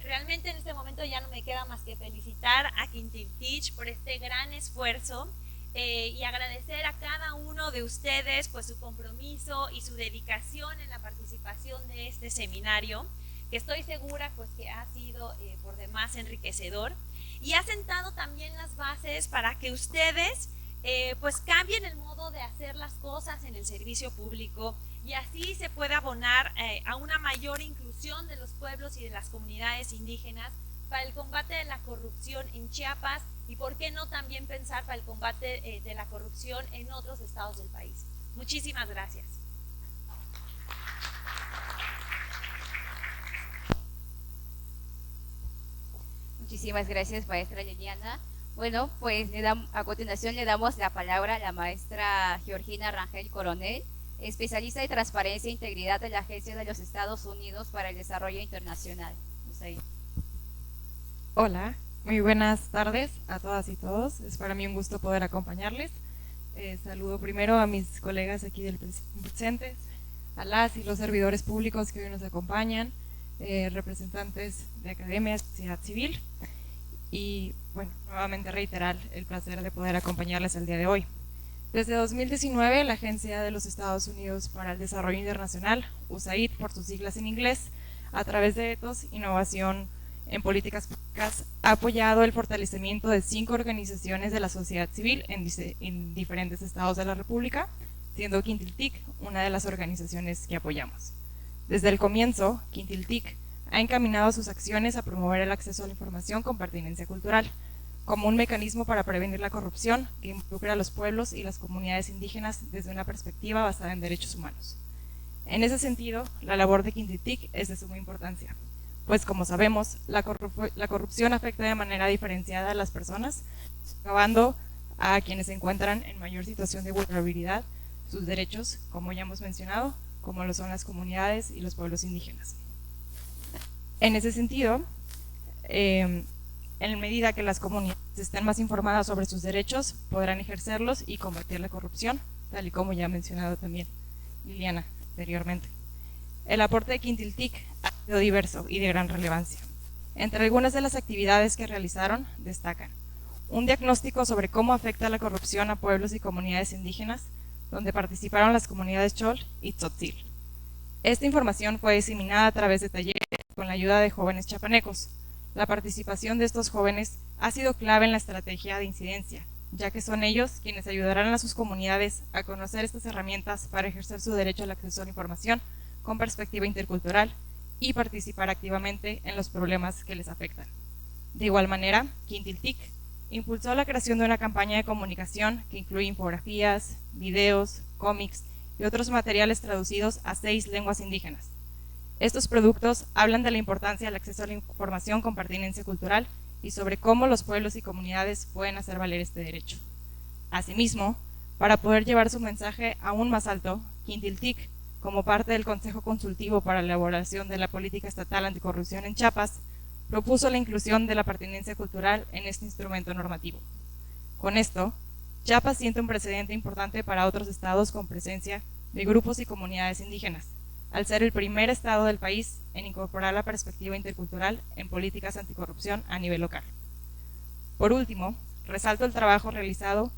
Realmente en este momento ya no me queda más que felicitar a Quintiltich por este gran esfuerzo y agradecer a cada uno de ustedes pues su compromiso y su dedicación en la participación de este seminario, que estoy segura pues que ha sido por demás enriquecedor y ha sentado también las bases para que ustedes pues cambien el modo de hacer las cosas en el servicio público y así se pueda abonar a una mayor inclusión de los pueblos y de las comunidades indígenas para el combate de la corrupción en Chiapas y por qué no también pensar para el combate de la corrupción en otros estados del país. Muchísimas gracias. Muchísimas gracias, maestra Liliana. Bueno, pues a continuación le damos la palabra a la maestra Georgina Rangel Coronel, especialista de Transparencia e Integridad de la Agencia de los Estados Unidos para el Desarrollo Internacional. USAID. Hola, muy buenas tardes a todas y todos. Es para mí un gusto poder acompañarles. Saludo primero a mis colegas aquí presentes, a las y los servidores públicos que hoy nos acompañan, representantes de academia, sociedad civil y bueno, nuevamente reiterar el placer de poder acompañarles el día de hoy. Desde 2019, la Agencia de los Estados Unidos para el Desarrollo Internacional, USAID por sus siglas en inglés, a través de ETOS, Innovación en Políticas Públicas, ha apoyado el fortalecimiento de 5 organizaciones de la sociedad civil en diferentes estados de la República, siendo Quintiltic una de las organizaciones que apoyamos. Desde el comienzo, Quintiltic ha encaminado sus acciones a promover el acceso a la información con pertinencia cultural, como un mecanismo para prevenir la corrupción que involucra a los pueblos y las comunidades indígenas desde una perspectiva basada en derechos humanos. En ese sentido, la labor de Quintiltic es de suma importancia, pues como sabemos, la corrupción afecta de manera diferenciada a las personas, acabando a quienes se encuentran en mayor situación de vulnerabilidad, sus derechos, como ya hemos mencionado, como lo son las comunidades y los pueblos indígenas. En ese sentido, en medida que las comunidades estén más informadas sobre sus derechos, podrán ejercerlos y combatir la corrupción, tal y como ya ha mencionado también Liliana anteriormente. El aporte de Quintiltic ha sido diverso y de gran relevancia. Entre algunas de las actividades que realizaron destacan un diagnóstico sobre cómo afecta la corrupción a pueblos y comunidades indígenas, donde participaron las comunidades Chol y Tzotzil. Esta información fue diseminada a través de talleres con la ayuda de jóvenes chapanecos. La participación de estos jóvenes ha sido clave en la estrategia de incidencia, ya que son ellos quienes ayudarán a sus comunidades a conocer estas herramientas para ejercer su derecho al acceso a la información con perspectiva intercultural y participar activamente en los problemas que les afectan. De igual manera, Quintiltic impulsó la creación de una campaña de comunicación que incluye infografías, videos, cómics y otros materiales traducidos a 6 lenguas indígenas. Estos productos hablan de la importancia del acceso a la información con pertinencia cultural y sobre cómo los pueblos y comunidades pueden hacer valer este derecho. Asimismo, para poder llevar su mensaje aún más alto, Quintiltic, como parte del Consejo Consultivo para la elaboración de la Política Estatal Anticorrupción en Chiapas, propuso la inclusión de la pertinencia cultural en este instrumento normativo. Con esto, Chiapas siente un precedente importante para otros estados con presencia de grupos y comunidades indígenas, al ser el primer estado del país en incorporar la perspectiva intercultural en políticas anticorrupción a nivel local. Por último, resalto el trabajo realizado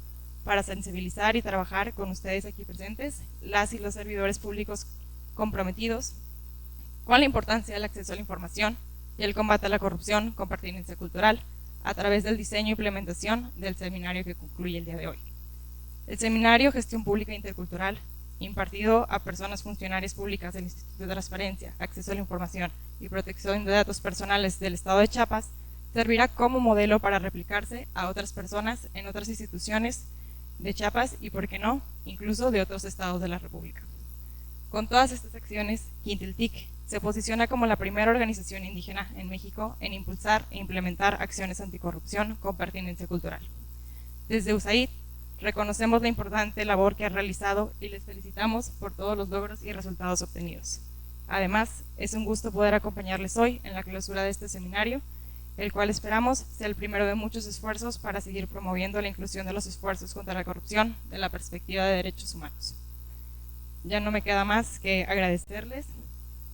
para sensibilizar y trabajar con ustedes aquí presentes, las y los servidores públicos comprometidos con la importancia del acceso a la información y el combate a la corrupción con pertinencia cultural, a través del diseño e implementación del seminario que concluye el día de hoy. El seminario Gestión Pública Intercultural, impartido a personas funcionarias públicas del Instituto de Transparencia, Acceso a la Información y Protección de Datos Personales del Estado de Chiapas, servirá como modelo para replicarse a otras personas en otras instituciones de Chiapas y, por qué no, incluso de otros estados de la República. Con todas estas acciones, Quintiltic se posiciona como la primera organización indígena en México en impulsar e implementar acciones anticorrupción con pertinencia cultural. Desde USAID, reconocemos la importante labor que ha realizado y les felicitamos por todos los logros y resultados obtenidos. Además, es un gusto poder acompañarles hoy en la clausura de este seminario, el cual esperamos sea el primero de muchos esfuerzos para seguir promoviendo la inclusión de los esfuerzos contra la corrupción de la perspectiva de derechos humanos. Ya no me queda más que agradecerles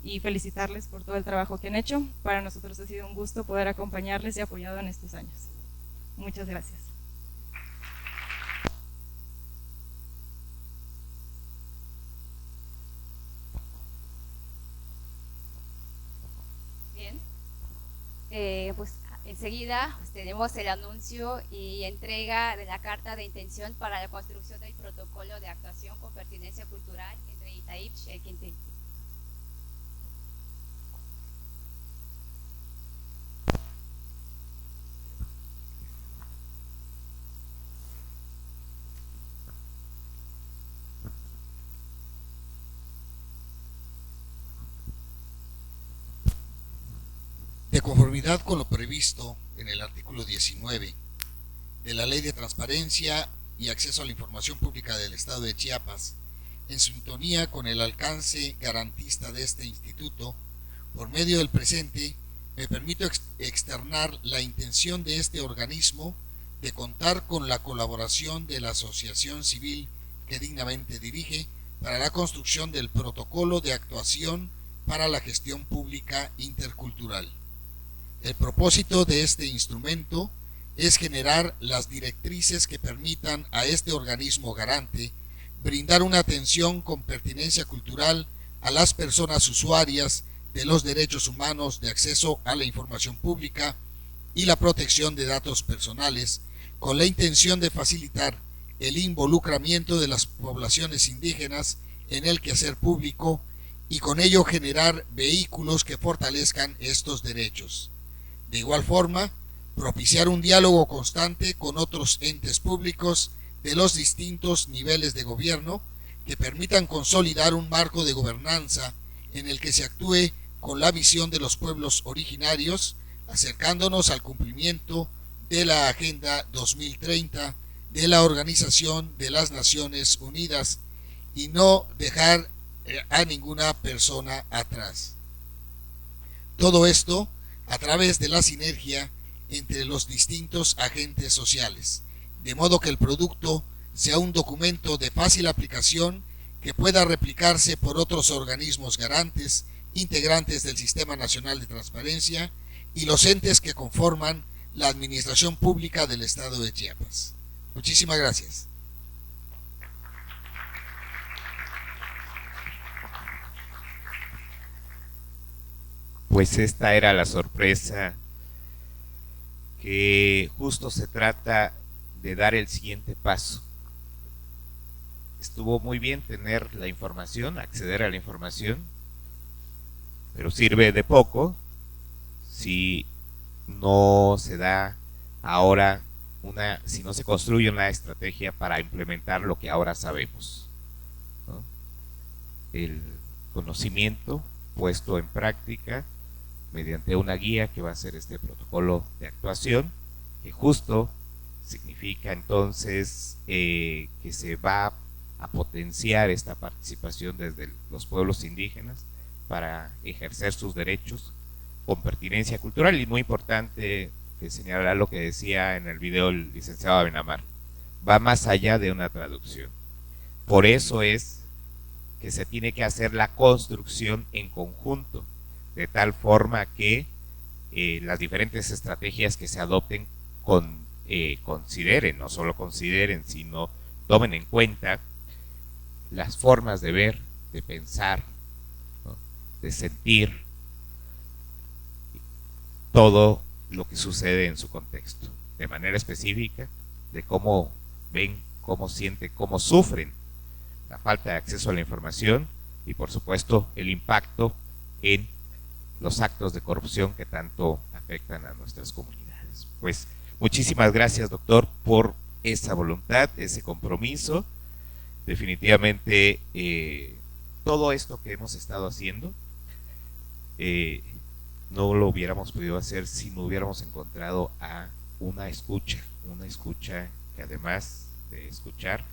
y felicitarles por todo el trabajo que han hecho. Para nosotros ha sido un gusto poder acompañarles y apoyado en estos años. Muchas gracias. Bien, pues enseguida tenemos el anuncio y entrega de la carta de intención para la construcción del protocolo de actuación con pertinencia cultural entre Itaipx y Quintiltic. De conformidad con lo previsto en el artículo 19 de la Ley de Transparencia y Acceso a la Información Pública del Estado de Chiapas, en sintonía con el alcance garantista de este instituto, por medio del presente, me permito externar la intención de este organismo de contar con la colaboración de la asociación civil que dignamente dirige para la construcción del protocolo de actuación para la gestión pública intercultural. El propósito de este instrumento es generar las directrices que permitan a este organismo garante brindar una atención con pertinencia cultural a las personas usuarias de los derechos humanos de acceso a la información pública y la protección de datos personales, con la intención de facilitar el involucramiento de las poblaciones indígenas en el quehacer público y con ello generar vehículos que fortalezcan estos derechos. De igual forma, propiciar un diálogo constante con otros entes públicos de los distintos niveles de gobierno que permitan consolidar un marco de gobernanza en el que se actúe con la visión de los pueblos originarios, acercándonos al cumplimiento de la Agenda 2030 de la Organización de las Naciones Unidas y no dejar a ninguna persona atrás. Todo esto a través de la sinergia entre los distintos agentes sociales, de modo que el producto sea un documento de fácil aplicación que pueda replicarse por otros organismos garantes, integrantes del Sistema Nacional de Transparencia y los entes que conforman la administración pública del Estado de Chiapas. Muchísimas gracias. Pues esta era la sorpresa, que justo se trata de dar el siguiente paso. Estuvo muy bien tener la información, acceder a la información, pero sirve de poco si no se da ahora si no se construye una estrategia para implementar lo que ahora sabemos, ¿no? El conocimiento puesto en práctica mediante una guía que va a ser este protocolo de actuación, que justo significa entonces que se va a potenciar esta participación desde los pueblos indígenas para ejercer sus derechos con pertinencia cultural. Y muy importante señalar lo que decía en el video el licenciado Abenamar, va más allá de una traducción. Por eso es que se tiene que hacer la construcción en conjunto, de tal forma que las diferentes estrategias que se adopten consideren, no solo consideren, sino tomen en cuenta las formas de ver, de pensar, ¿no?, de sentir todo lo que sucede en su contexto, de manera específica, de cómo ven, cómo sienten, cómo sufren la falta de acceso a la información y por supuesto el impacto en los actos de corrupción que tanto afectan a nuestras comunidades. Pues muchísimas gracias, doctor, por esa voluntad, ese compromiso. Definitivamente todo esto que hemos estado haciendo no lo hubiéramos podido hacer si no hubiéramos encontrado a una escucha que además de escuchar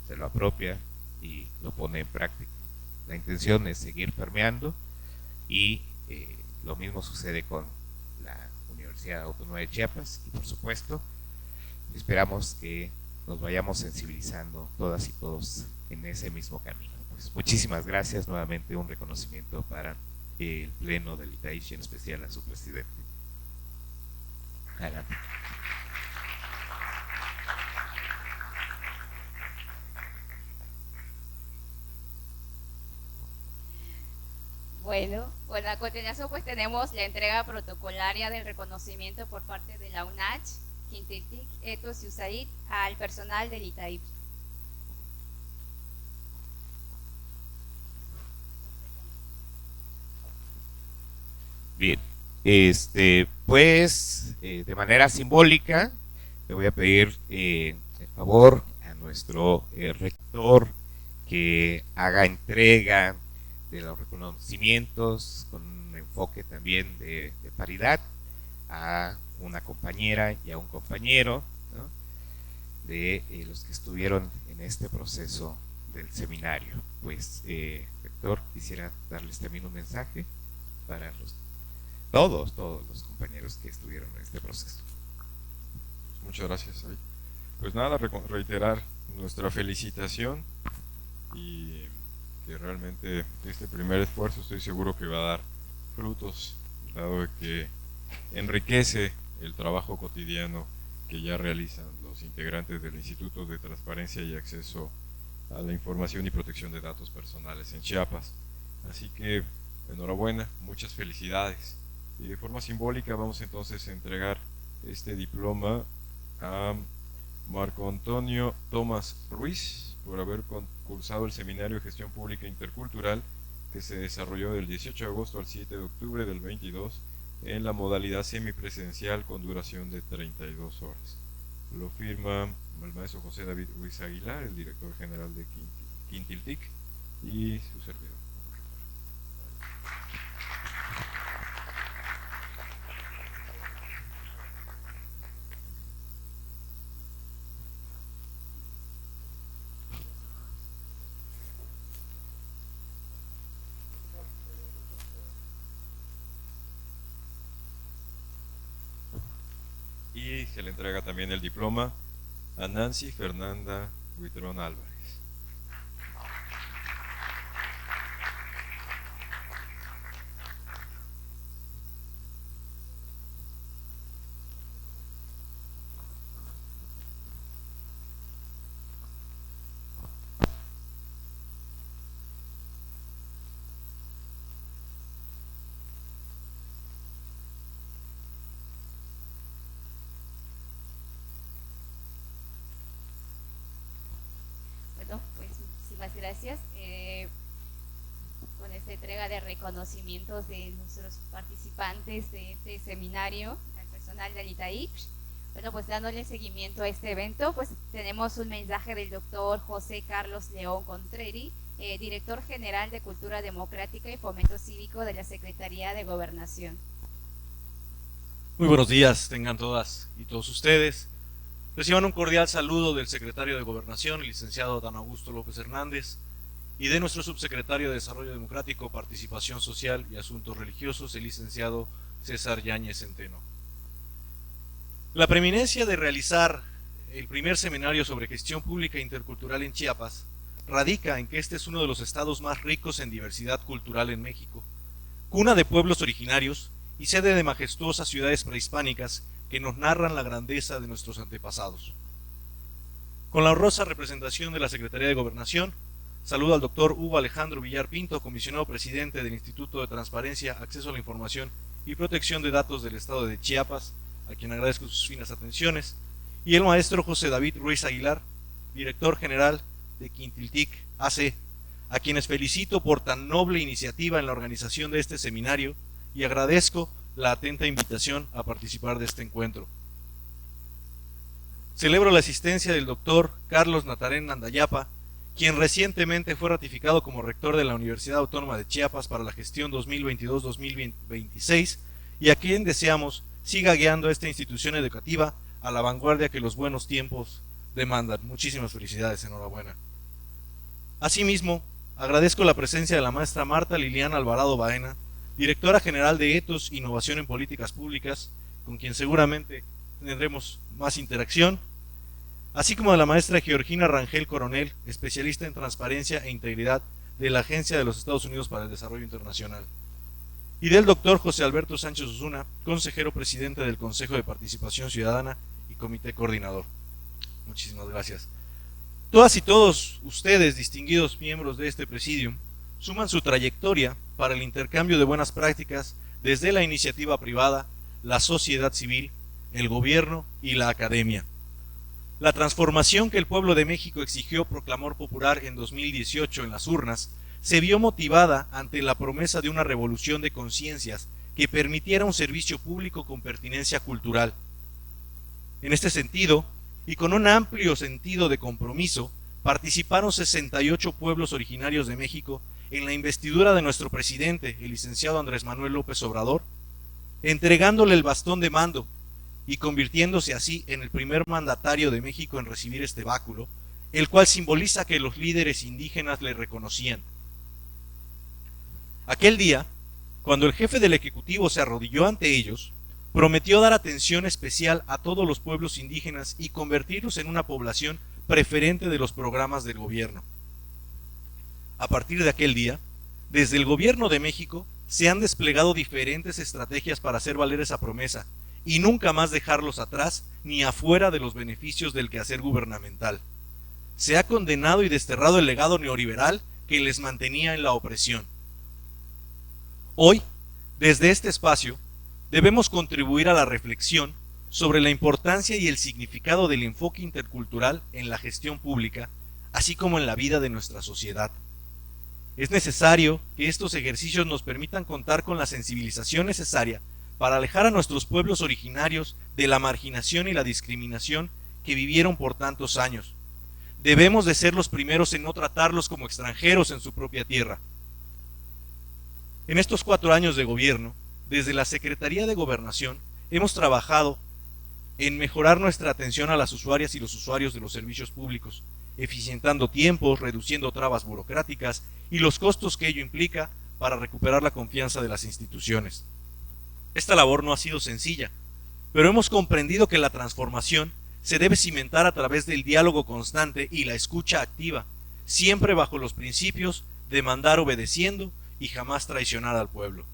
se lo apropia y lo pone en práctica. La intención es seguir permeando y lo mismo sucede con la Universidad Autónoma de Chiapas y por supuesto esperamos que nos vayamos sensibilizando todas y todos en ese mismo camino. Pues muchísimas gracias, nuevamente un reconocimiento para el Pleno del ITAICH, en especial a su presidente. Adelante. Bueno, a continuación pues tenemos la entrega protocolaria del reconocimiento por parte de la UNACH, Quintiltic, Ethos y USAID al personal del ITAIP. Bien, pues de manera simbólica le voy a pedir el favor a nuestro rector que haga entrega de los reconocimientos con un enfoque también de paridad a una compañera y a un compañero, ¿no?, de los que estuvieron en este proceso del seminario. Pues, rector, quisiera darles también un mensaje para todos los compañeros que estuvieron en este proceso. Muchas gracias. Pues nada, reiterar nuestra felicitación y que realmente este primer esfuerzo estoy seguro que va a dar frutos, dado que enriquece el trabajo cotidiano que ya realizan los integrantes del Instituto de Transparencia y Acceso a la Información y Protección de Datos Personales en Chiapas. Así que enhorabuena, muchas felicidades. Y de forma simbólica vamos entonces a entregar este diploma a Marco Antonio Tomás Ruiz por haber cursado el Seminario de Gestión Pública Intercultural que se desarrolló del 18 de agosto al 7 de octubre del 22 en la modalidad semipresencial con duración de 32 horas. Lo firma el maestro José David Ruiz Aguilar, el director general de Quintiltic, y su servidor. Y se le entrega también el diploma a Nancy Fernanda Huitrón Álvarez. Muchísimas gracias. Con esta entrega de reconocimientos de nuestros participantes de este seminario, al personal del ITAIP, bueno, pues dándole seguimiento a este evento, pues tenemos un mensaje del doctor José Carlos León Contreri, director general de Cultura Democrática y Fomento Cívico de la Secretaría de Gobernación. Muy buenos días, tengan todas y todos ustedes. Reciban un cordial saludo del secretario de Gobernación, el licenciado Dan Augusto López Hernández, y de nuestro subsecretario de Desarrollo Democrático, Participación Social y Asuntos Religiosos, el licenciado César Yáñez Centeno. La preeminencia de realizar el primer seminario sobre gestión pública intercultural en Chiapas radica en que este es uno de los estados más ricos en diversidad cultural en México, cuna de pueblos originarios y sede de majestuosas ciudades prehispánicas que nos narran la grandeza de nuestros antepasados. Con la honrosa representación de la Secretaría de Gobernación, saludo al doctor Hugo Alejandro Villar Pinto, comisionado presidente del Instituto de Transparencia, Acceso a la Información y Protección de Datos del Estado de Chiapas, a quien agradezco sus finas atenciones, y el maestro José David Ruiz Aguilar, director general de Quintiltic AC, a quienes felicito por tan noble iniciativa en la organización de este seminario y agradezco la atenta invitación a participar de este encuentro. Celebro la asistencia del doctor Carlos Natarén Nandayapa, quien recientemente fue ratificado como rector de la Universidad Autónoma de Chiapas para la gestión 2022-2026 y a quien deseamos siga guiando a esta institución educativa a la vanguardia que los buenos tiempos demandan. Muchísimas felicidades, enhorabuena. Asimismo, agradezco la presencia de la maestra Marta Liliana Alvarado Baena, directora general de Etos e Innovación en Políticas Públicas, con quien seguramente tendremos más interacción, así como de la maestra Georgina Rangel Coronel, especialista en transparencia e integridad de la Agencia de los Estados Unidos para el Desarrollo Internacional, y del doctor José Alberto Sánchez Osuna, consejero presidente del Consejo de Participación Ciudadana y Comité Coordinador. Muchísimas gracias. Todas y todos ustedes, distinguidos miembros de este presidium, suman su trayectoria para el intercambio de buenas prácticas desde la iniciativa privada, la sociedad civil, el gobierno y la academia. La transformación que el pueblo de México exigió por clamor popular en 2018 en las urnas se vio motivada ante la promesa de una revolución de conciencias que permitiera un servicio público con pertinencia cultural. En este sentido, y con un amplio sentido de compromiso, participaron 68 pueblos originarios de México en la investidura de nuestro presidente, el licenciado Andrés Manuel López Obrador, entregándole el bastón de mando y convirtiéndose así en el primer mandatario de México en recibir este báculo, el cual simboliza que los líderes indígenas le reconocían. Aquel día, cuando el jefe del Ejecutivo se arrodilló ante ellos, prometió dar atención especial a todos los pueblos indígenas y convertirlos en una población preferente de los programas del gobierno. A partir de aquel día, desde el gobierno de México se han desplegado diferentes estrategias para hacer valer esa promesa y nunca más dejarlos atrás ni afuera de los beneficios del quehacer gubernamental. Se ha condenado y desterrado el legado neoliberal que les mantenía en la opresión. Hoy, desde este espacio, debemos contribuir a la reflexión sobre la importancia y el significado del enfoque intercultural en la gestión pública, así como en la vida de nuestra sociedad. Es necesario que estos ejercicios nos permitan contar con la sensibilización necesaria para alejar a nuestros pueblos originarios de la marginación y la discriminación que vivieron por tantos años. Debemos de ser los primeros en no tratarlos como extranjeros en su propia tierra. En estos 4 años de gobierno, desde la Secretaría de Gobernación, hemos trabajado en mejorar nuestra atención a las usuarias y los usuarios de los servicios públicos, eficientando tiempos, reduciendo trabas burocráticas y los costos que ello implica para recuperar la confianza de las instituciones. Esta labor no ha sido sencilla, pero hemos comprendido que la transformación se debe cimentar a través del diálogo constante y la escucha activa, siempre bajo los principios de mandar obedeciendo y jamás traicionar al pueblo.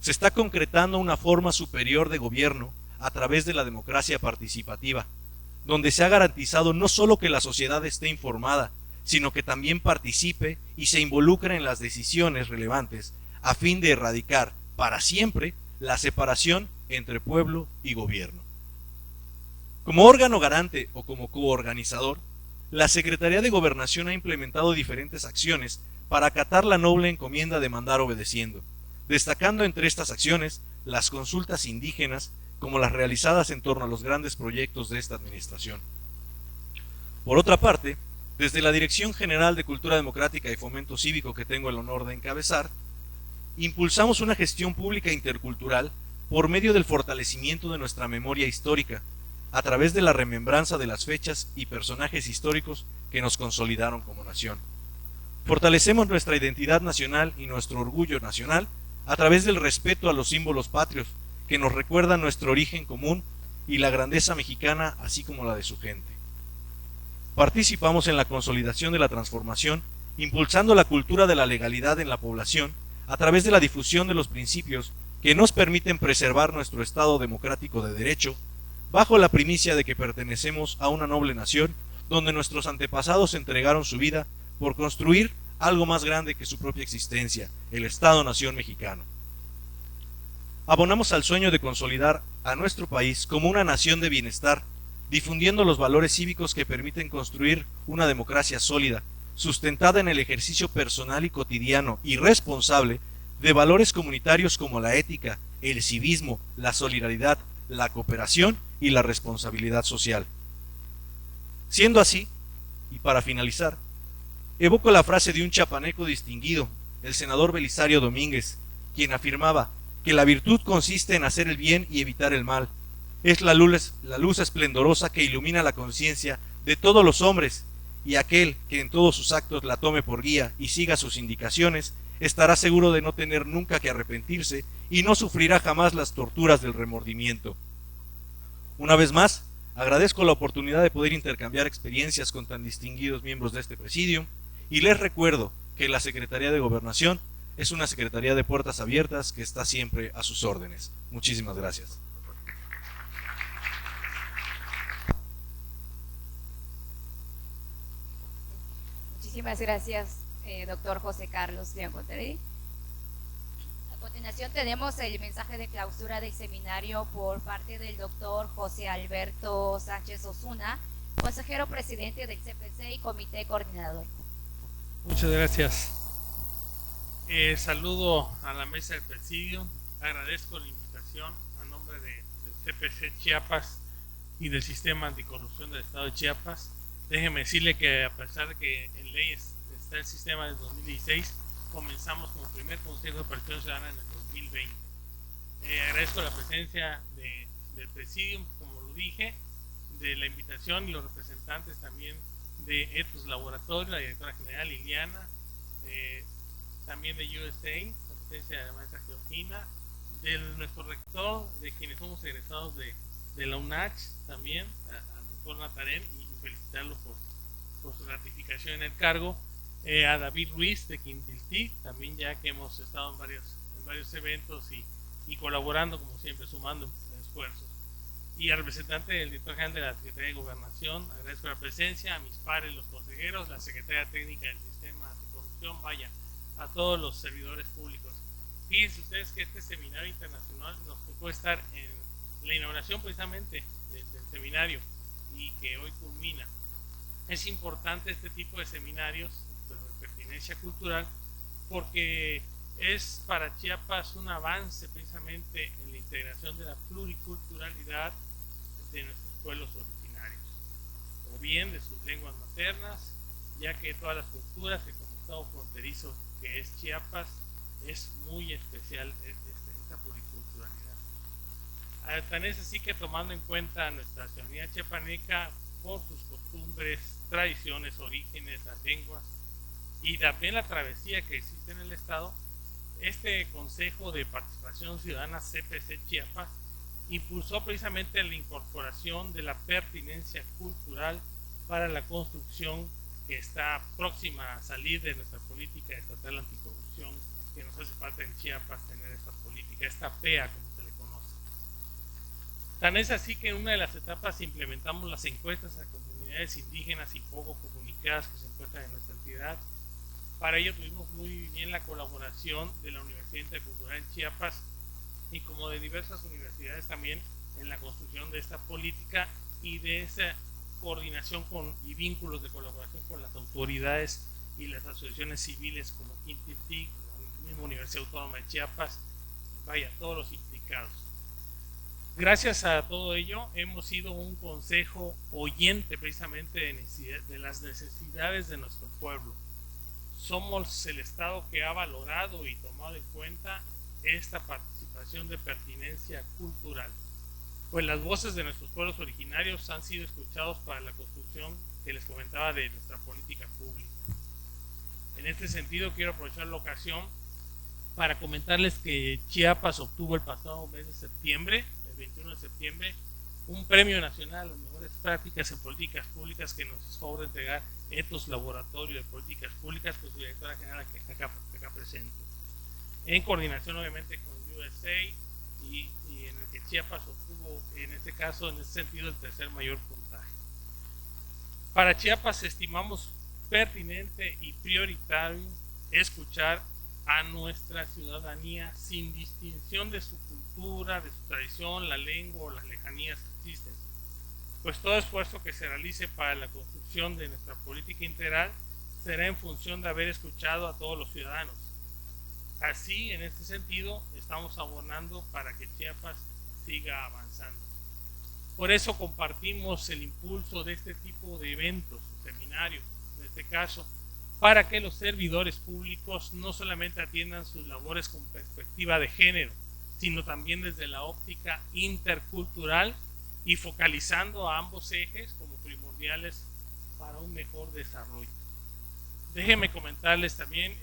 Se está concretando una forma superior de gobierno a través de la democracia participativa, donde se ha garantizado no solo que la sociedad esté informada, sino que también participe y se involucre en las decisiones relevantes a fin de erradicar para siempre la separación entre pueblo y gobierno. Como órgano garante o como coorganizador, la Secretaría de Gobernación ha implementado diferentes acciones para acatar la noble encomienda de mandar obedeciendo, destacando entre estas acciones las consultas indígenas como las realizadas en torno a los grandes proyectos de esta administración. Por otra parte, desde la Dirección General de Cultura Democrática y Fomento Cívico que tengo el honor de encabezar, impulsamos una gestión pública intercultural por medio del fortalecimiento de nuestra memoria histórica, a través de la remembranza de las fechas y personajes históricos que nos consolidaron como nación. Fortalecemos nuestra identidad nacional y nuestro orgullo nacional a través del respeto a los símbolos patrios que nos recuerdan nuestro origen común y la grandeza mexicana, así como la de su gente. Participamos en la consolidación de la transformación, impulsando la cultura de la legalidad en la población a través de la difusión de los principios que nos permiten preservar nuestro Estado democrático de derecho, bajo la primicia de que pertenecemos a una noble nación donde nuestros antepasados entregaron su vida por construir algo más grande que su propia existencia, el Estado-Nación mexicano. abonamos al sueño de consolidar a nuestro país como una nación de bienestar, difundiendo los valores cívicos que permiten construir una democracia sólida, sustentada en el ejercicio personal y cotidiano y responsable de valores comunitarios como la ética, el civismo, la solidaridad, la cooperación y la responsabilidad social. Siendo así, y para finalizar, evoco la frase de un chiapaneco distinguido, el senador Belisario Domínguez, quien afirmaba que la virtud consiste en hacer el bien y evitar el mal. Es la luz esplendorosa que ilumina la conciencia de todos los hombres, y aquel que en todos sus actos la tome por guía y siga sus indicaciones, estará seguro de no tener nunca que arrepentirse y no sufrirá jamás las torturas del remordimiento. Una vez más, agradezco la oportunidad de poder intercambiar experiencias con tan distinguidos miembros de este presidium y les recuerdo que la Secretaría de Gobernación es una secretaría de puertas abiertas que está siempre a sus órdenes. Muchísimas gracias. Muchísimas gracias, doctor José Carlos León Contreras. A continuación tenemos el mensaje de clausura del seminario por parte del doctor José Alberto Sánchez Osuna, consejero presidente del CPC y comité coordinador. Muchas gracias. Saludo a la mesa del presidio, agradezco la invitación a nombre del CPC Chiapas y del Sistema Anticorrupción del Estado de Chiapas. Déjeme decirle que a pesar de que en ley está el sistema del 2016, comenzamos como primer Consejo de Participación Ciudadana en el 2020. Agradezco la presencia del presidium, como lo dije, de la invitación y los representantes también de Ethos Laboratorio, la directora general Liliana, también de USA, la presencia de la maestra Georgina, de nuestro rector, de quienes somos egresados de la UNACH, también al doctor Natarén, y felicitarlo por su ratificación en el cargo, a David Ruiz de Quintiltí, también ya que hemos estado en varios eventos y colaborando como siempre, sumando esfuerzos, y al representante del director general de la Secretaría de Gobernación. Agradezco la presencia, a mis pares, los consejeros, la Secretaría Técnica del Sistema Anticorrupción, vaya, a todos los servidores públicos. Fíjense ustedes que este seminario internacional nos tocó estar en la inauguración precisamente del seminario y que hoy culmina. Es importante este tipo de seminarios de pertinencia cultural porque es para Chiapas un avance precisamente en la integración de la pluriculturalidad de nuestros pueblos originarios, o bien de sus lenguas maternas, ya que todas las culturas, que como estado fronterizo que es Chiapas, es muy especial esta pluriculturalidad. Tan es así que, tomando en cuenta nuestra ciudadanía chiapaneca por sus costumbres, tradiciones, orígenes, las lenguas y también la travesía que existe en el estado, este Consejo de Participación Ciudadana CPC Chiapas impulsó precisamente la incorporación de la pertinencia cultural para la construcción que está próxima a salir de nuestra política estatal anticorrupción, que nos hace falta en Chiapas tener esta política, esta PEA como se le conoce. Tan es así que en una de las etapas implementamos las encuestas a comunidades indígenas y poco comunicadas que se encuentran en nuestra entidad. Para ello tuvimos muy bien la colaboración de la Universidad Intercultural en Chiapas y como de diversas universidades también en la construcción de esta política y de esa coordinación y vínculos de colaboración con las autoridades y las asociaciones civiles como Quintiltí, la misma Universidad Autónoma de Chiapas, vaya, todos los implicados. Gracias a todo ello hemos sido un consejo oyente precisamente de las necesidades de nuestro pueblo. Somos el Estado que ha valorado y tomado en cuenta esta participación de pertinencia cultural, pues las voces de nuestros pueblos originarios han sido escuchados para la construcción que les comentaba de nuestra política pública. En este sentido quiero aprovechar la ocasión para comentarles que Chiapas obtuvo el pasado mes de septiembre, el 21 de septiembre, un premio nacional a las mejores prácticas en políticas públicas que nos hizo favor de entregar Ethos Laboratorio de Políticas Públicas con su directora general acá presente, en coordinación obviamente con USA y en el que Chiapas obtuvo en este caso, en ese sentido, el tercer mayor puntaje. Para Chiapas estimamos pertinente y prioritario escuchar a nuestra ciudadanía sin distinción de su cultura, de su tradición, la lengua o las lejanías que existen. Pues todo esfuerzo que se realice para la construcción de nuestra política integral será en función de haber escuchado a todos los ciudadanos. Así, en este sentido, estamos abonando para que Chiapas siga avanzando. Por eso compartimos el impulso de este tipo de eventos, seminarios, en este caso, para que los servidores públicos no solamente atiendan sus labores con perspectiva de género, sino también desde la óptica intercultural y focalizando a ambos ejes como primordiales para un mejor desarrollo. Déjenme comentarles también,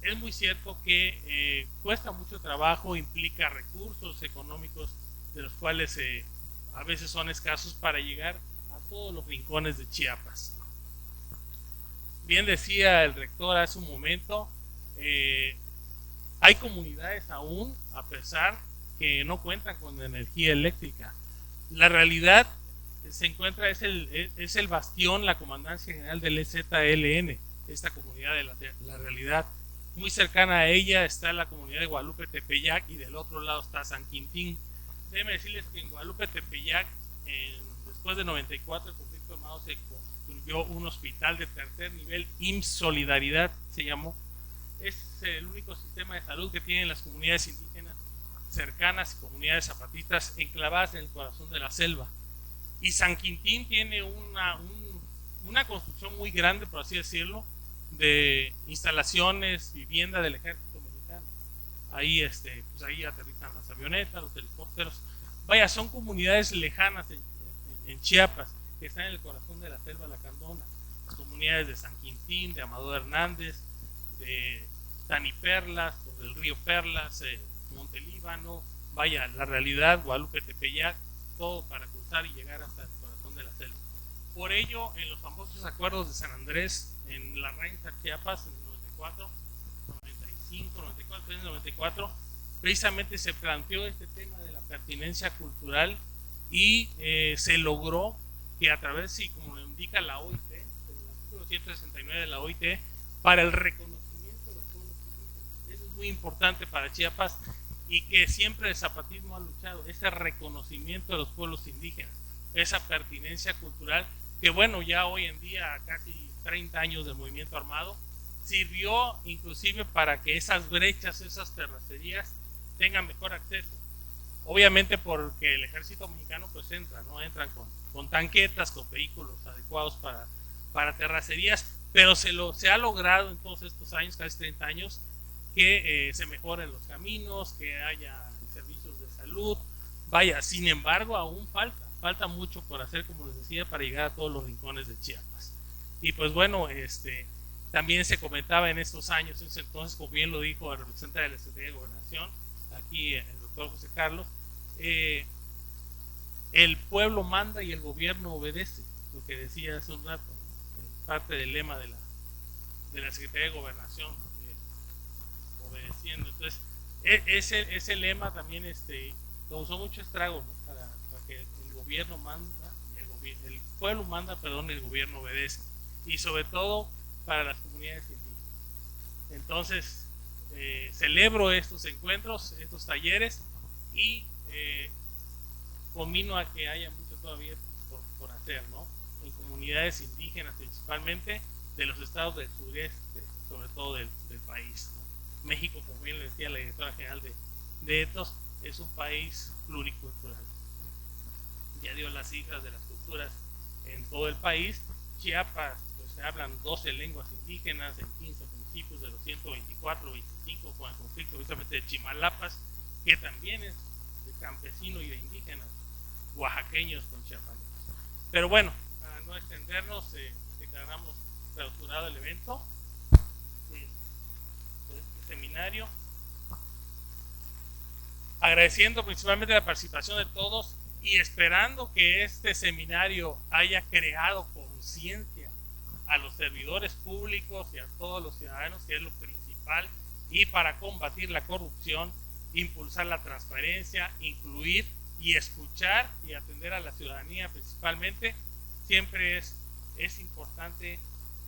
es muy cierto que cuesta mucho trabajo, implica recursos económicos de los cuales a veces son escasos para llegar a todos los rincones de Chiapas. Bien decía el rector hace un momento, hay comunidades aún, a pesar que no cuentan con energía eléctrica. La realidad se encuentra, es el bastión, la Comandancia General del EZLN, esta comunidad de la realidad. Muy cercana a ella está la comunidad de Guadalupe Tepeyac y del otro lado está San Quintín. Déjenme decirles que en Guadalupe Tepeyac, después de 94, el conflicto armado, se construyó un hospital de tercer nivel, IMSS Solidaridad se llamó. Es el único sistema de salud que tienen las comunidades indígenas cercanas y comunidades zapatistas enclavadas en el corazón de la selva. Y San Quintín tiene una construcción muy grande, por así decirlo, de instalaciones, vivienda del ejército mexicano. Ahí, pues ahí aterrizan las avionetas, los helicópteros. Vaya, son comunidades lejanas en Chiapas, que están en el corazón de la selva lacandona. Las comunidades de San Quintín, de Amador Hernández, de Taniperlas, del río Perlas, Montelíbano, vaya, la realidad, Guadalupe Tepeyac, todo para cruzar y llegar hasta el corazón de la selva. Por ello, en los famosos acuerdos de San Andrés, en la Rancha Chiapas, en el 94, 95, 94, 94, precisamente se planteó este tema de la pertinencia cultural y se logró que a través, y como lo indica la OIT, el artículo 169 de la OIT, para el reconocimiento de los pueblos indígenas. Eso es muy importante para Chiapas y que siempre el zapatismo ha luchado, ese reconocimiento de los pueblos indígenas, esa pertinencia cultural, que bueno, ya hoy en día, casi 30 años de movimiento armado, sirvió inclusive para que esas brechas, esas terracerías tengan mejor acceso. Obviamente porque el ejército mexicano pues entran con tanquetas, con vehículos adecuados para terracerías, pero se ha logrado en todos estos años, casi 30 años, que se mejoren los caminos, que haya servicios de salud. Vaya, sin embargo, aún falta mucho por hacer, como les decía, para llegar a todos los rincones de Chiapas. Y pues bueno, también se comentaba en estos años, entonces, como bien lo dijo el representante de la Secretaría de Gobernación, aquí el doctor José Carlos, el pueblo manda y el gobierno obedece, lo que decía hace un rato, ¿no? Parte del lema de la Secretaría de Gobernación, obedeciendo. Entonces, ese lema también causó mucho estrago, ¿no? para que el gobierno manda, el pueblo manda, perdón, el gobierno obedece, y sobre todo para las comunidades indígenas. Entonces, celebro estos encuentros, estos talleres, y conmino a que haya mucho todavía por hacer, ¿no? En comunidades indígenas principalmente de los estados del sureste, sobre todo del país, ¿no? México, como bien le decía la directora general de ETOS, es un país pluricultural, ¿no? Ya dio las cifras de las culturas en todo el país. Chiapas, pues se hablan 12 lenguas indígenas en 15 municipios de los 124, 25 con el conflicto precisamente de Chimalapas, que también es de campesino y de indígenas oaxaqueños con chiapanecos. Pero bueno, para no extendernos, declaramos clausurado el evento de este seminario, agradeciendo principalmente la participación de todos y esperando que este seminario haya creado conciencia a los servidores públicos y a todos los ciudadanos, que es lo principal, y para combatir la corrupción, impulsar la transparencia, incluir y escuchar y atender a la ciudadanía principalmente. Siempre es importante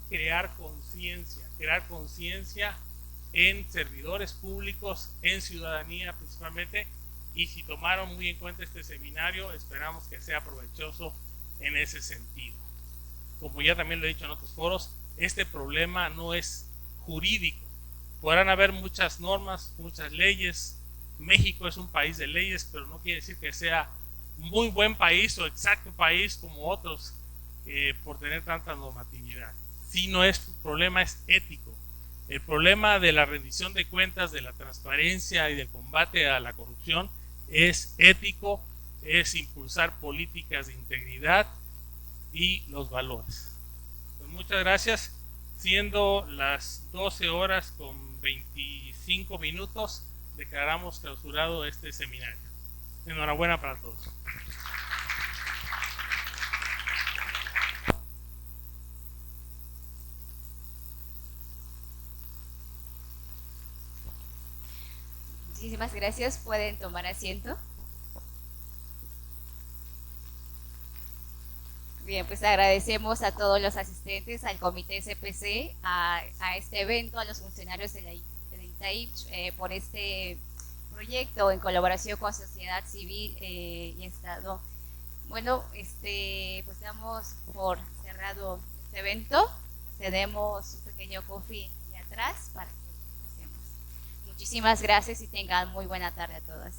crear conciencia en servidores públicos, en ciudadanía principalmente, y si tomaron muy en cuenta este seminario, esperamos que sea provechoso en ese sentido. Como ya también lo he dicho en otros foros, este problema no es jurídico. Podrán haber muchas normas, muchas leyes. México es un país de leyes, pero no quiere decir que sea muy buen país o exacto país como otros por tener tanta normatividad. Si no es problema, es ético. El problema de la rendición de cuentas, de la transparencia y del combate a la corrupción es ético, es impulsar políticas de integridad y los valores. Pues muchas gracias. Siendo las 12 horas con 25 minutos, declaramos clausurado este seminario. Enhorabuena para todos. Muchísimas gracias. Pueden tomar asiento. Bien, pues agradecemos a todos los asistentes, al Comité CPC, a este evento, a los funcionarios de ITAIP por este proyecto en colaboración con sociedad civil y Estado. Bueno, pues damos por cerrado este evento. Cedemos un pequeño coffee allá atrás para que pasemos. Muchísimas gracias y tengan muy buena tarde a todas.